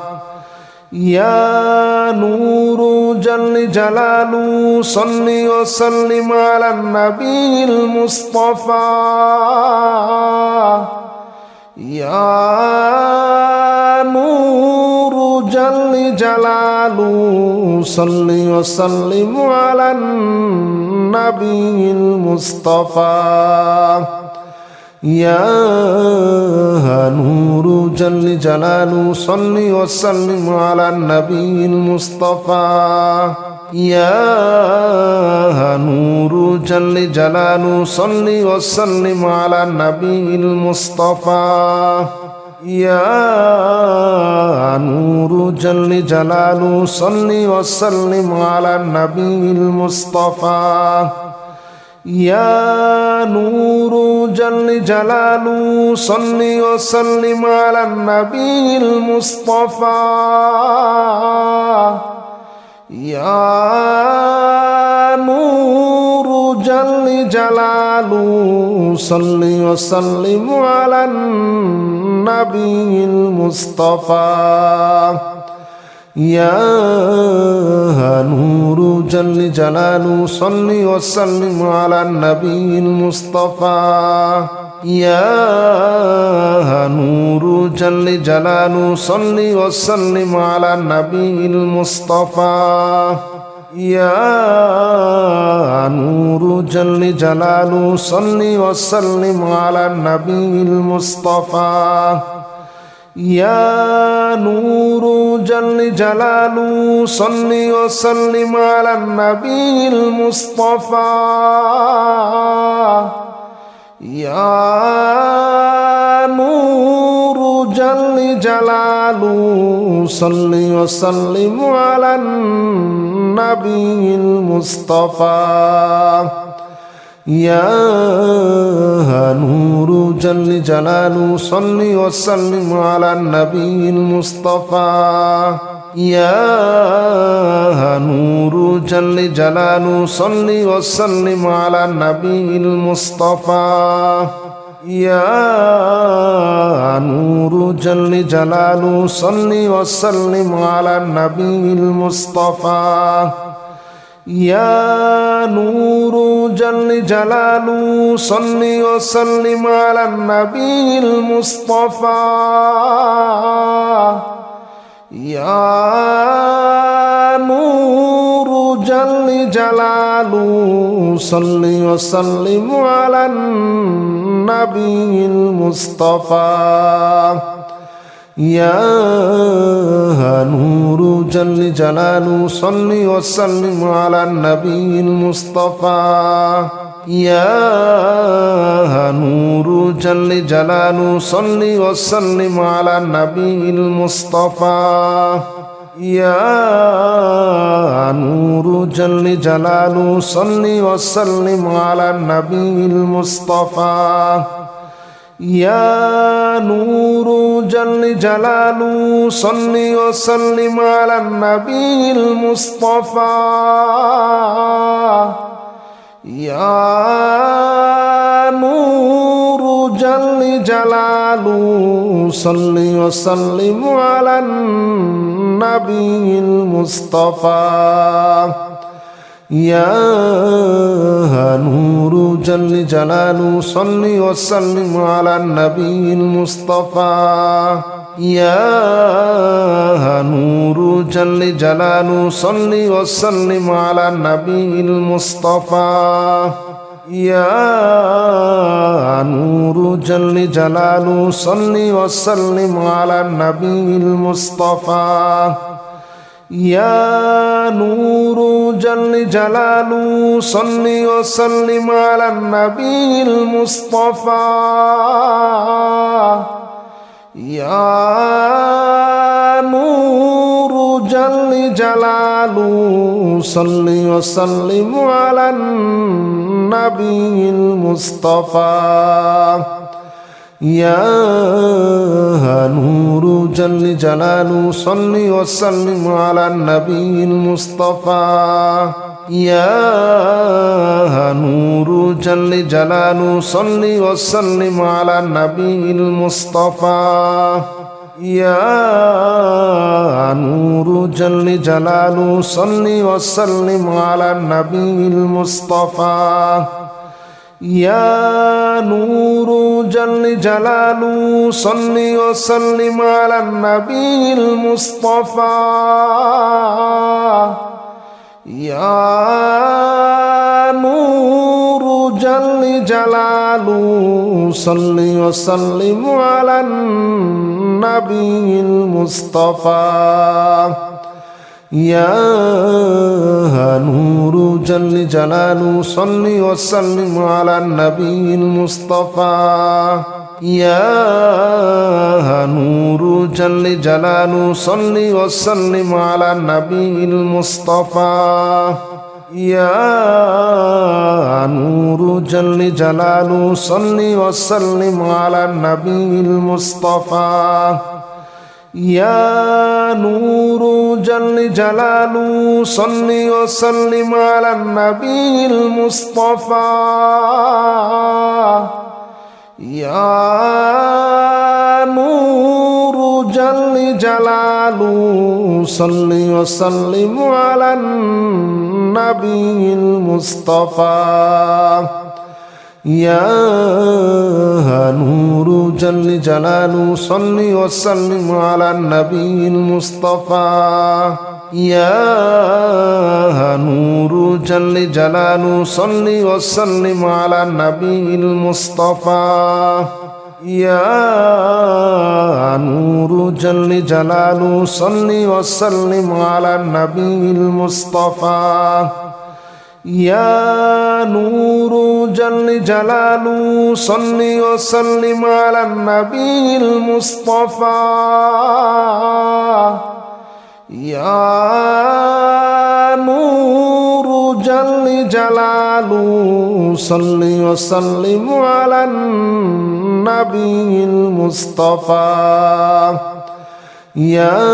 S1: يا نور جل جلاله صل وسلم على النبي المصطفى يا نور جل جلاله صل وسلم على النبي المصطفى يا نور جل جلاله صل وسلم على النبي المصطفى يا نور جل جلاله صل وسلم على النبي المصطفى يا نور جل جلاله صل وسلم على النبي المصطفى يا نور جل جلاله صل وسلم على النبي المصطفى يا نور جل جلاله صل وسلم على النبي المصطفى يا نور جل جلاله صل وسلم على النبي المصطفى يا نور جل جلاله صل وسلم على النبي المصطفى يا نور جل جلاله صل وسلم على النبي المصطفى يا نور جل جلاله صل وسلم على النبي المصطفى يا نور جل جلاله صل وسلم على النبي المصطفى يا نور جل جلاله صل وسلم على النبي المصطفى يا نور جل جلاله صل وسلم على النبي المصطفى يا نور جل جلاله صل وسلم على النبي المصطفى يا نور جل جلاله صل وسلم على النبي المصطفى يا نور جل جلاله صل وسلم على النبي المصطفى يا نور جل جلاله صل وسلم على النبي المصطفى يا نور جل جلاله صل وسلم على النبي المصطفى يا نور جل جلاله صل وسلم على النبي المصطفى يا نور جل جلاله صل وسلم على النبي المصطفى يا نور جل جلاله صل وسلم على النبي المصطفى يا نور جل جلاله صل وسلم على النبي المصطفى يا نور جل جلاله صل وسلم على النبي المصطفى يا نور جل جلاله صل وسلم على النبي المصطفى يا نور جل جلاله صل وسلم على النبي المصطفى يا نور جل جلاله صل وسلم على النبي المصطفى يا نور جل جلاله صل وسلم على النبي المصطفى يا نور جل جلاله صل وسلم على النبي المصطفى يا نور جل جلاله صل وسلم على النبي المصطفى يا نور جل جلاله صل وسلم على النبي المصطفى يا نور جل جلاله صل وسلم على النبي المصطفى يا نور جل جلاله صل وسلم على النبي المصطفى يا نور جل جلاله صل وسلم على النبي المصطفى يا نور جل جلاله صل وسلم على النبي المصطفى يا نور جل جلاله صل وسلم على النبي المصطفى يا نور جل جلاله صل وسلم على النبي المصطفى يا نور جل جلاله صل وسلم على النبي المصطفى يا نور جل جلاله صل وسلم على النبي المصطفى يا نور جل جلاله صل وسلم على النبي المصطفى يا نور جل جلاله صل وسلم على النبي المصطفى يا نور جل جلاله صل وسلم على النبي المصطفى يا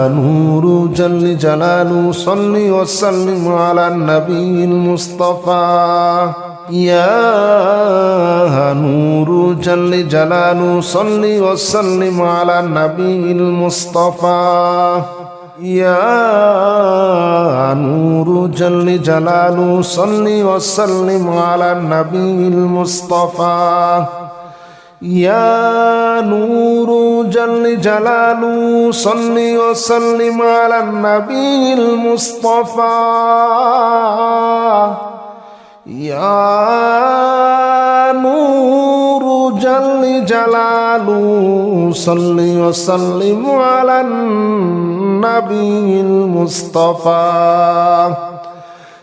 S1: نور جل جلاله صل وسلم على النبي المصطفى يا نور جل جلاله صل وسلم على النبي المصطفى يا نور جل جلاله صل وسلم على النبي المصطفى يا نور جل جلاله صل وسلم على النبي المصطفى يا نور جل جلاله صل وسلم على النبي المصطفى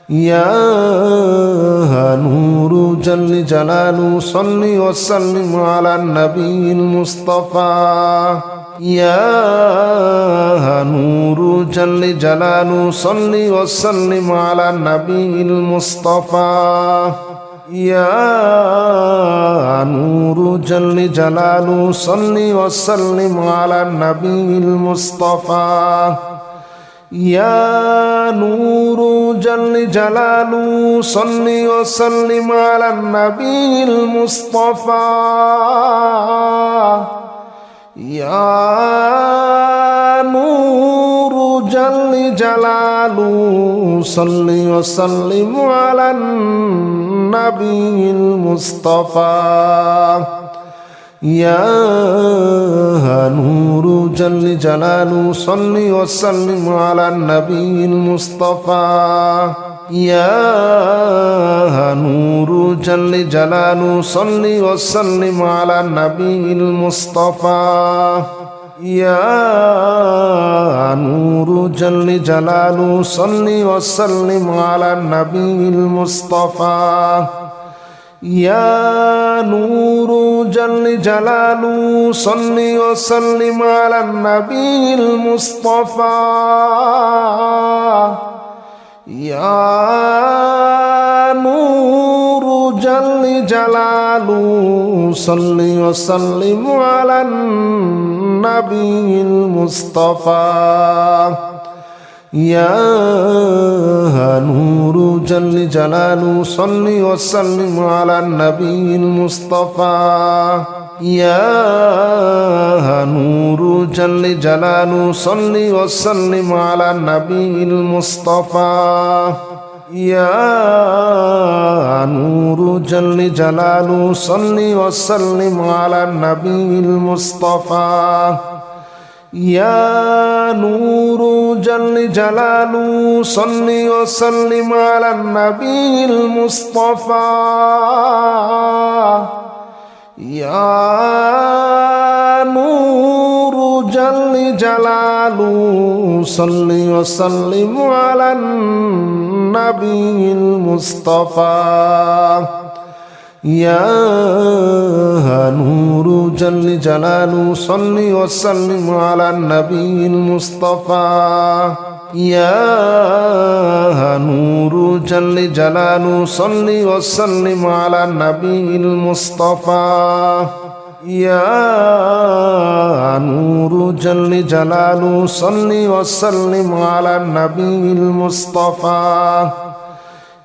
S1: يا نور جل جلاله صل وسلم على النبي المصطفى يا نور جل جلاله صل وسلم على النبي المصطفى يا نور جل جلاله صل وسلم على النبي المصطفى يا نور جل جلاله صل وسلم على النبي المصطفى يا نور جل جلاله صل وسلم على النبي المصطفى يا نور جل جلاله صل وسلم على النبي المصطفى يا نور جل جلاله صل وسلم على النبي المصطفى يا نور جل جلاله صل وسلم على النبي المصطفى يا نور جل جلاله صل وسلم على النبي المصطفى يا نور جل جلاله صل وسلم على النبي المصطفى يا نور جل جلاله صل وسلم على النبي المصطفى يا نور جل جلاله صل وسلم على النبي المصطفى يا نور جل جلاله صل وسلم على النبي المصطفى يا نور جل جلاله صل وسلم على النبي المصطفى يا نور جل جلاله صل وسلم على النبي المصطفى يا نور جل جلاله صل وسلم على النبي المصطفى يا نور جل جلاله صل وسلم على النبي المصطفى يا نور جل جلاله صل وسلم على النبي المصطفى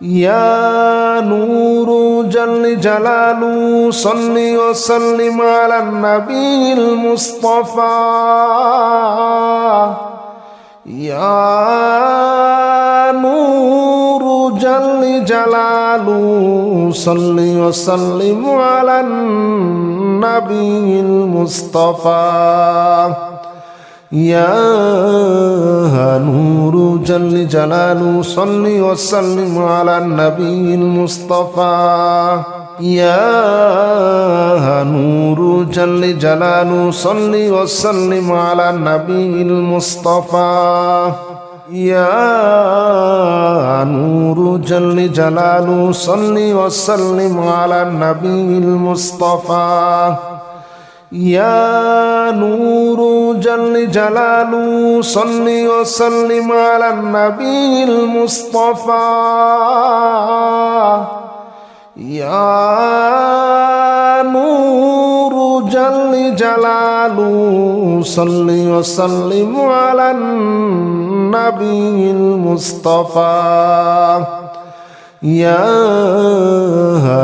S1: يا نور جل جلاله صل وسلم على النبي المصطفى يا نور جل جلاله صل وسلم على النبي المصطفى يا نور جل جلاله صل وسلم على النبي المصطفى يا نور جل جلاله صل وسلم على النبي المصطفى يا نور جل جلاله صل وسلم على النبي المصطفى يا نور جل جلاله صل وسلم على النبي المصطفى يا نور جل جلاله صل وسلم على النبي المصطفى يا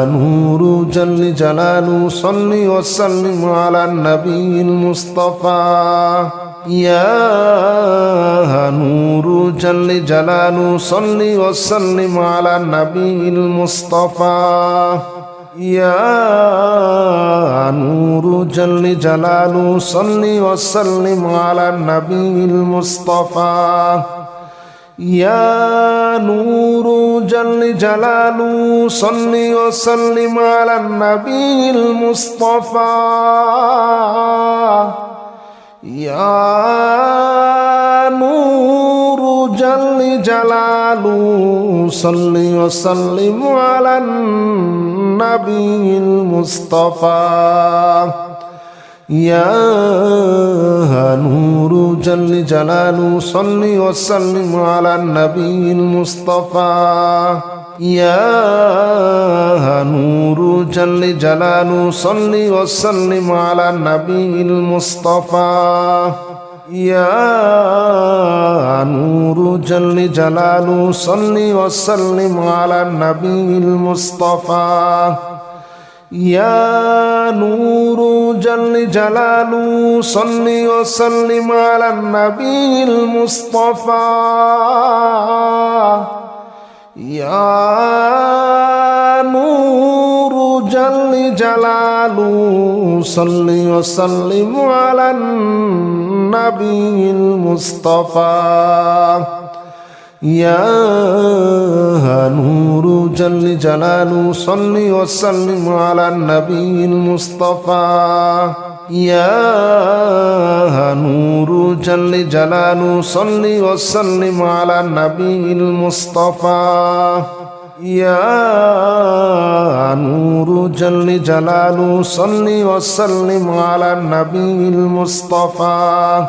S1: نور جل جلاله صل وسلم على النبي المصطفى يا نور جل جلاله صل وسلم على النبي المصطفى يا نور جل جلاله صل وسلم على النبي المصطفى يا نور جل جلاله صل وسلم على النبي المصطفى يا نور جل جلاله صل وسلم على النبي المصطفى يا نور جل جلاله صل وسلم على النبي المصطفى يا نور جل جلاله صل وسلم على النبي المصطفى يا نور جل جلاله صل وسلم على النبي المصطفى يا نور جل جلاله صل وسلم على النبي المصطفى يا نور جل جلاله صل وسلم على النبي المصطفى يا نور جل جلاله صل وسلم على النبي المصطفى يا نور جل جلاله صل وسلم على النبي المصطفى يا نور جل جلاله صل وسلم على النبي المصطفى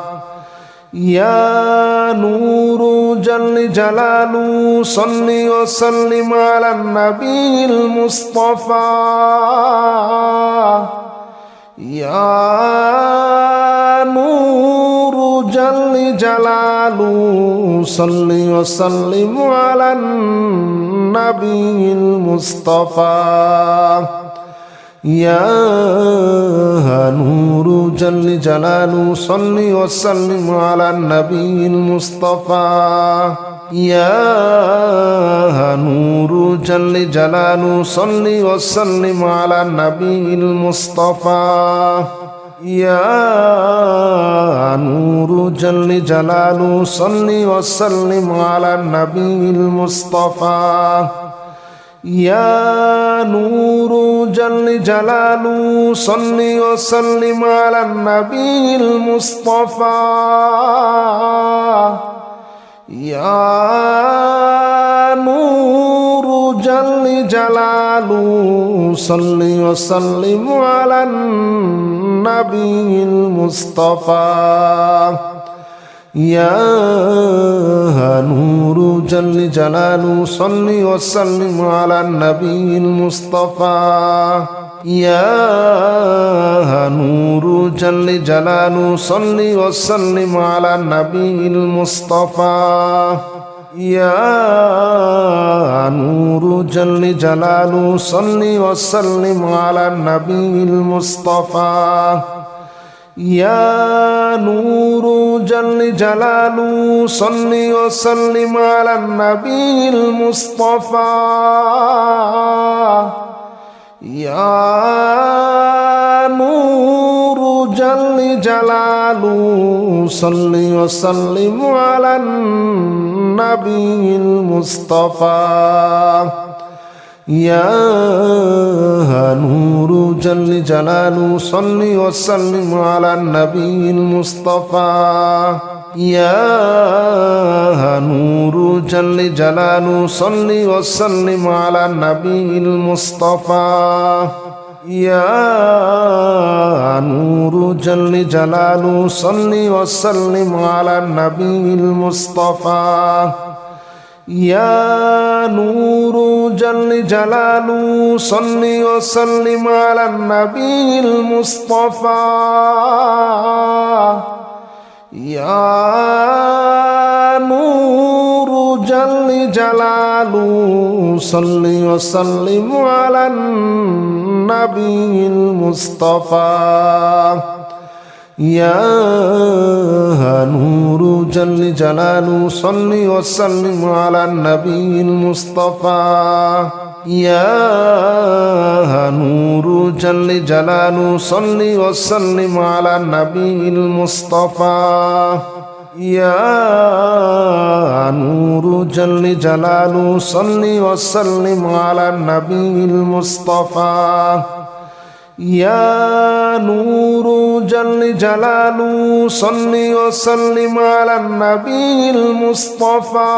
S1: يا نور جل جلاله صل وسلم على النبي المصطفى يا نور جل جلاله صل وسلم على النبي المصطفى يا نور جل جلاله صل وسلم على النبي المصطفى يا نور جل جلاله صل وسلم على النبي المصطفى يا نور جل جلاله صل وسلم على النبي المصطفى يا نور جل جلاله صل وسلم على النبي المصطفى يا نور جل جلاله صل وسلم على النبي المصطفى يا نور جل جلاله صل وسلم على النبي المصطفى يا نور جل جلاله صل وسلم على النبي المصطفى يا نور جل جلاله صل وسلم على النبي المصطفى يا نور جل جلاله صل وسلم على النبي المصطفى يا نور جل جلاله صل وسلم على النبي المصطفى يا نور جل جلاله صل وسلم على النبي المصطفى يا نور جل جلاله صل وسلم على النبي المصطفى يا نور جل جلاله صل وسلم على النبي المصطفى يا نور جل جلاله صل وسلم على النبي المصطفى يا نور جل جلاله صل وسلم على النبي المصطفى يا نور جل جلاله صل وسلم على النبي المصطفى يا نور جل جلاله صل وسلم على النبي المصطفى يا نور جل جلاله صل وسلم على النبي المصطفى يا نور جل جلاله صل وسلم على النبي المصطفى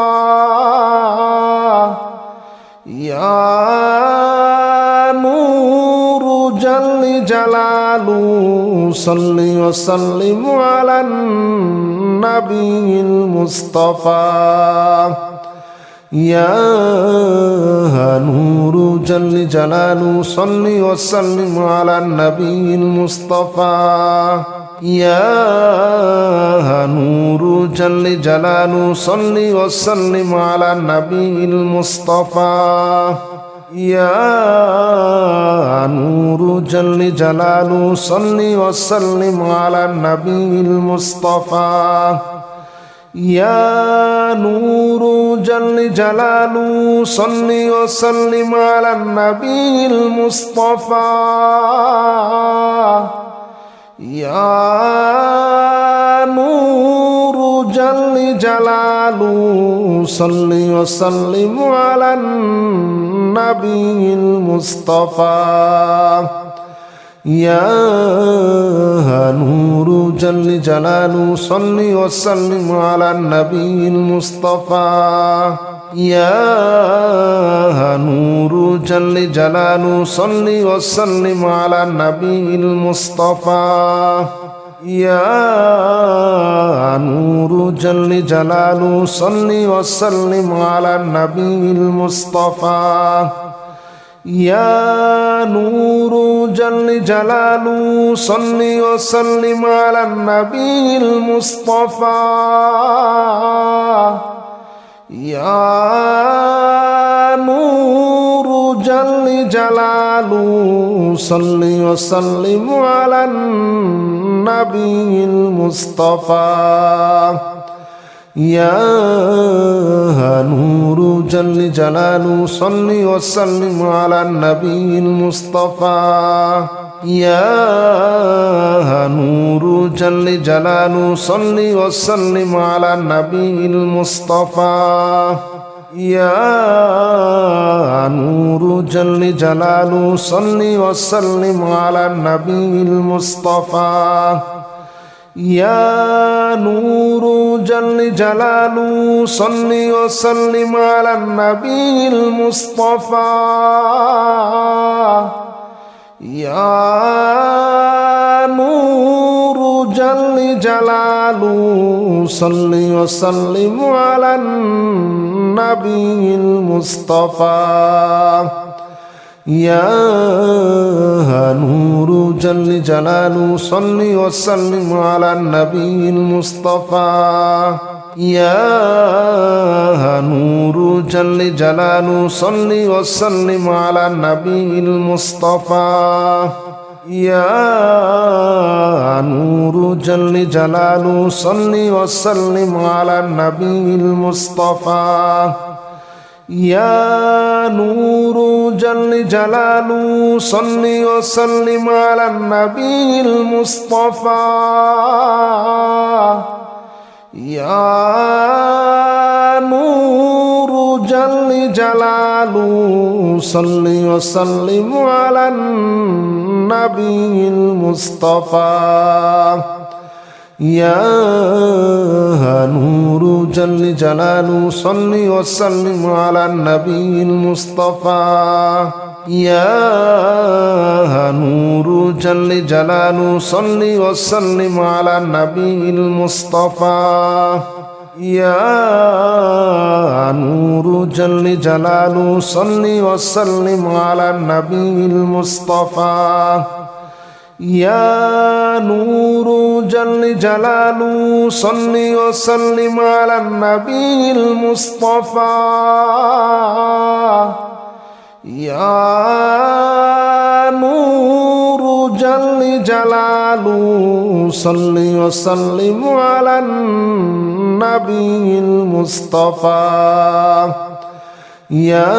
S1: يا نور جل جلاله صل وسلم على النبي المصطفى يا نور جل جلاله صل وسلم على النبي المصطفى يا نور جل جلاله صل وسلم على النبي المصطفى يا نور جل جلاله صل وسلم على النبي المصطفى يا نور جل جلاله صل وسلم على النبي المصطفى يا نور جل جلاله صل وسلم على النبي المصطفى يا نور جل جلاله صل وسلم على النبي المصطفى يا نور جل جلاله صل وسلم على النبي المصطفى يا نور جل جلاله صل وسلم على النبي المصطفى يا نور جل جلاله صل وسلم على النبي المصطفى يا نور جل جلاله صل وسلم على النبي المصطفى يا نور جل جلاله صل وسلم على النبي المصطفى يا نور جل جلاله صل وسلم على النبي المصطفى يا نور جل جلاله صل وسلم على النبي المصطفى يا نور جل جلاله صل وسلم على النبي المصطفى يا نور جل جلاله صل وسلم على النبي المصطفى يا نور جل جلاله صل وسلم على النبي المصطفى يا نور جل جلاله صل وسلم على النبي المصطفى يا نور جل جلاله صل وسلم على النبي المصطفى يا نور جل جلاله صل وسلم على النبي المصطفى يا نور جل جلاله صل وسلم على النبي المصطفى يا نور جل جلاله صل وسلم على النبي المصطفى يا نور جل جلاله صل وسلم على النبي المصطفى يا نور جل جلاله صل وسلم على النبي المصطفى يا نور جل جلاله صل وسلم على النبي المصطفى يا نور جل جلاله صل وسلم على النبي المصطفى يا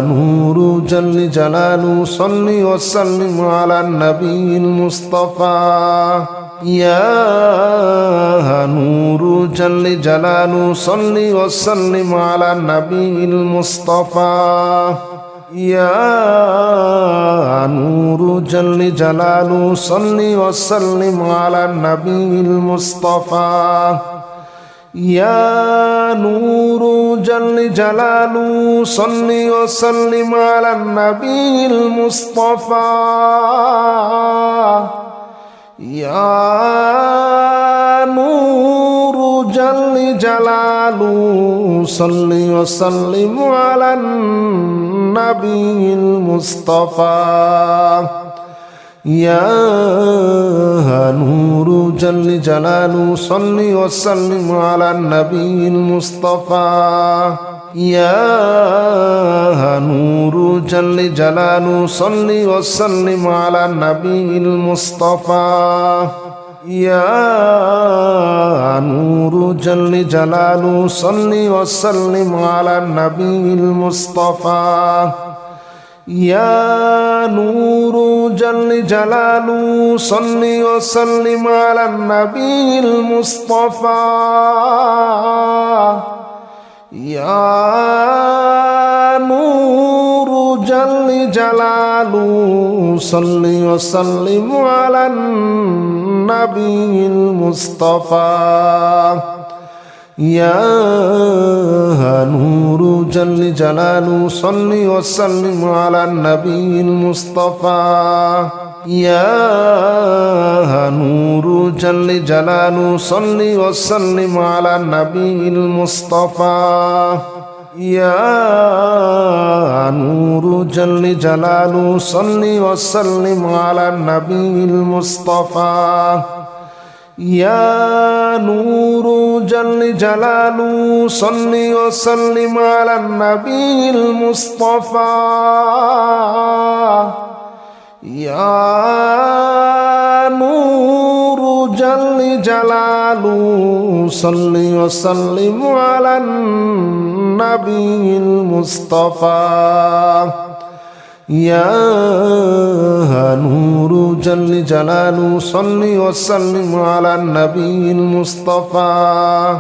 S1: نور جل جلاله صل وسلم على النبي المصطفى يا نور جل جلاله صل وسلم على النبي المصطفى يا نور جل جلاله صل وسلم على النبي المصطفى يا نور جل جلاله صل وسلم على النبي المصطفى يا نور جل جلاله صل وسلم على النبي المصطفى يا نور جل جلاله صل وسلم على النبي المصطفى يا نور جل جلاله صل وسلم على النبي المصطفى يا نور جل جلاله صل وسلم على النبي المصطفى يا نور جل جلاله صل وسلم على النبي المصطفى يا نور جل جلاله صل وسلم على النبي المصطفى يا نور جل جلاله صل وسلم على النبي المصطفى يا نور جل جلاله صل وسلم على النبي المصطفى يا نور جل جلاله صل وسلم على النبي المصطفى يا نور جل جلاله صل وسلم على النبي المصطفى يا نور جل جلاله صل وسلم على النبي المصطفى يا نور جل جلاله صل وسلم على النبي المصطفى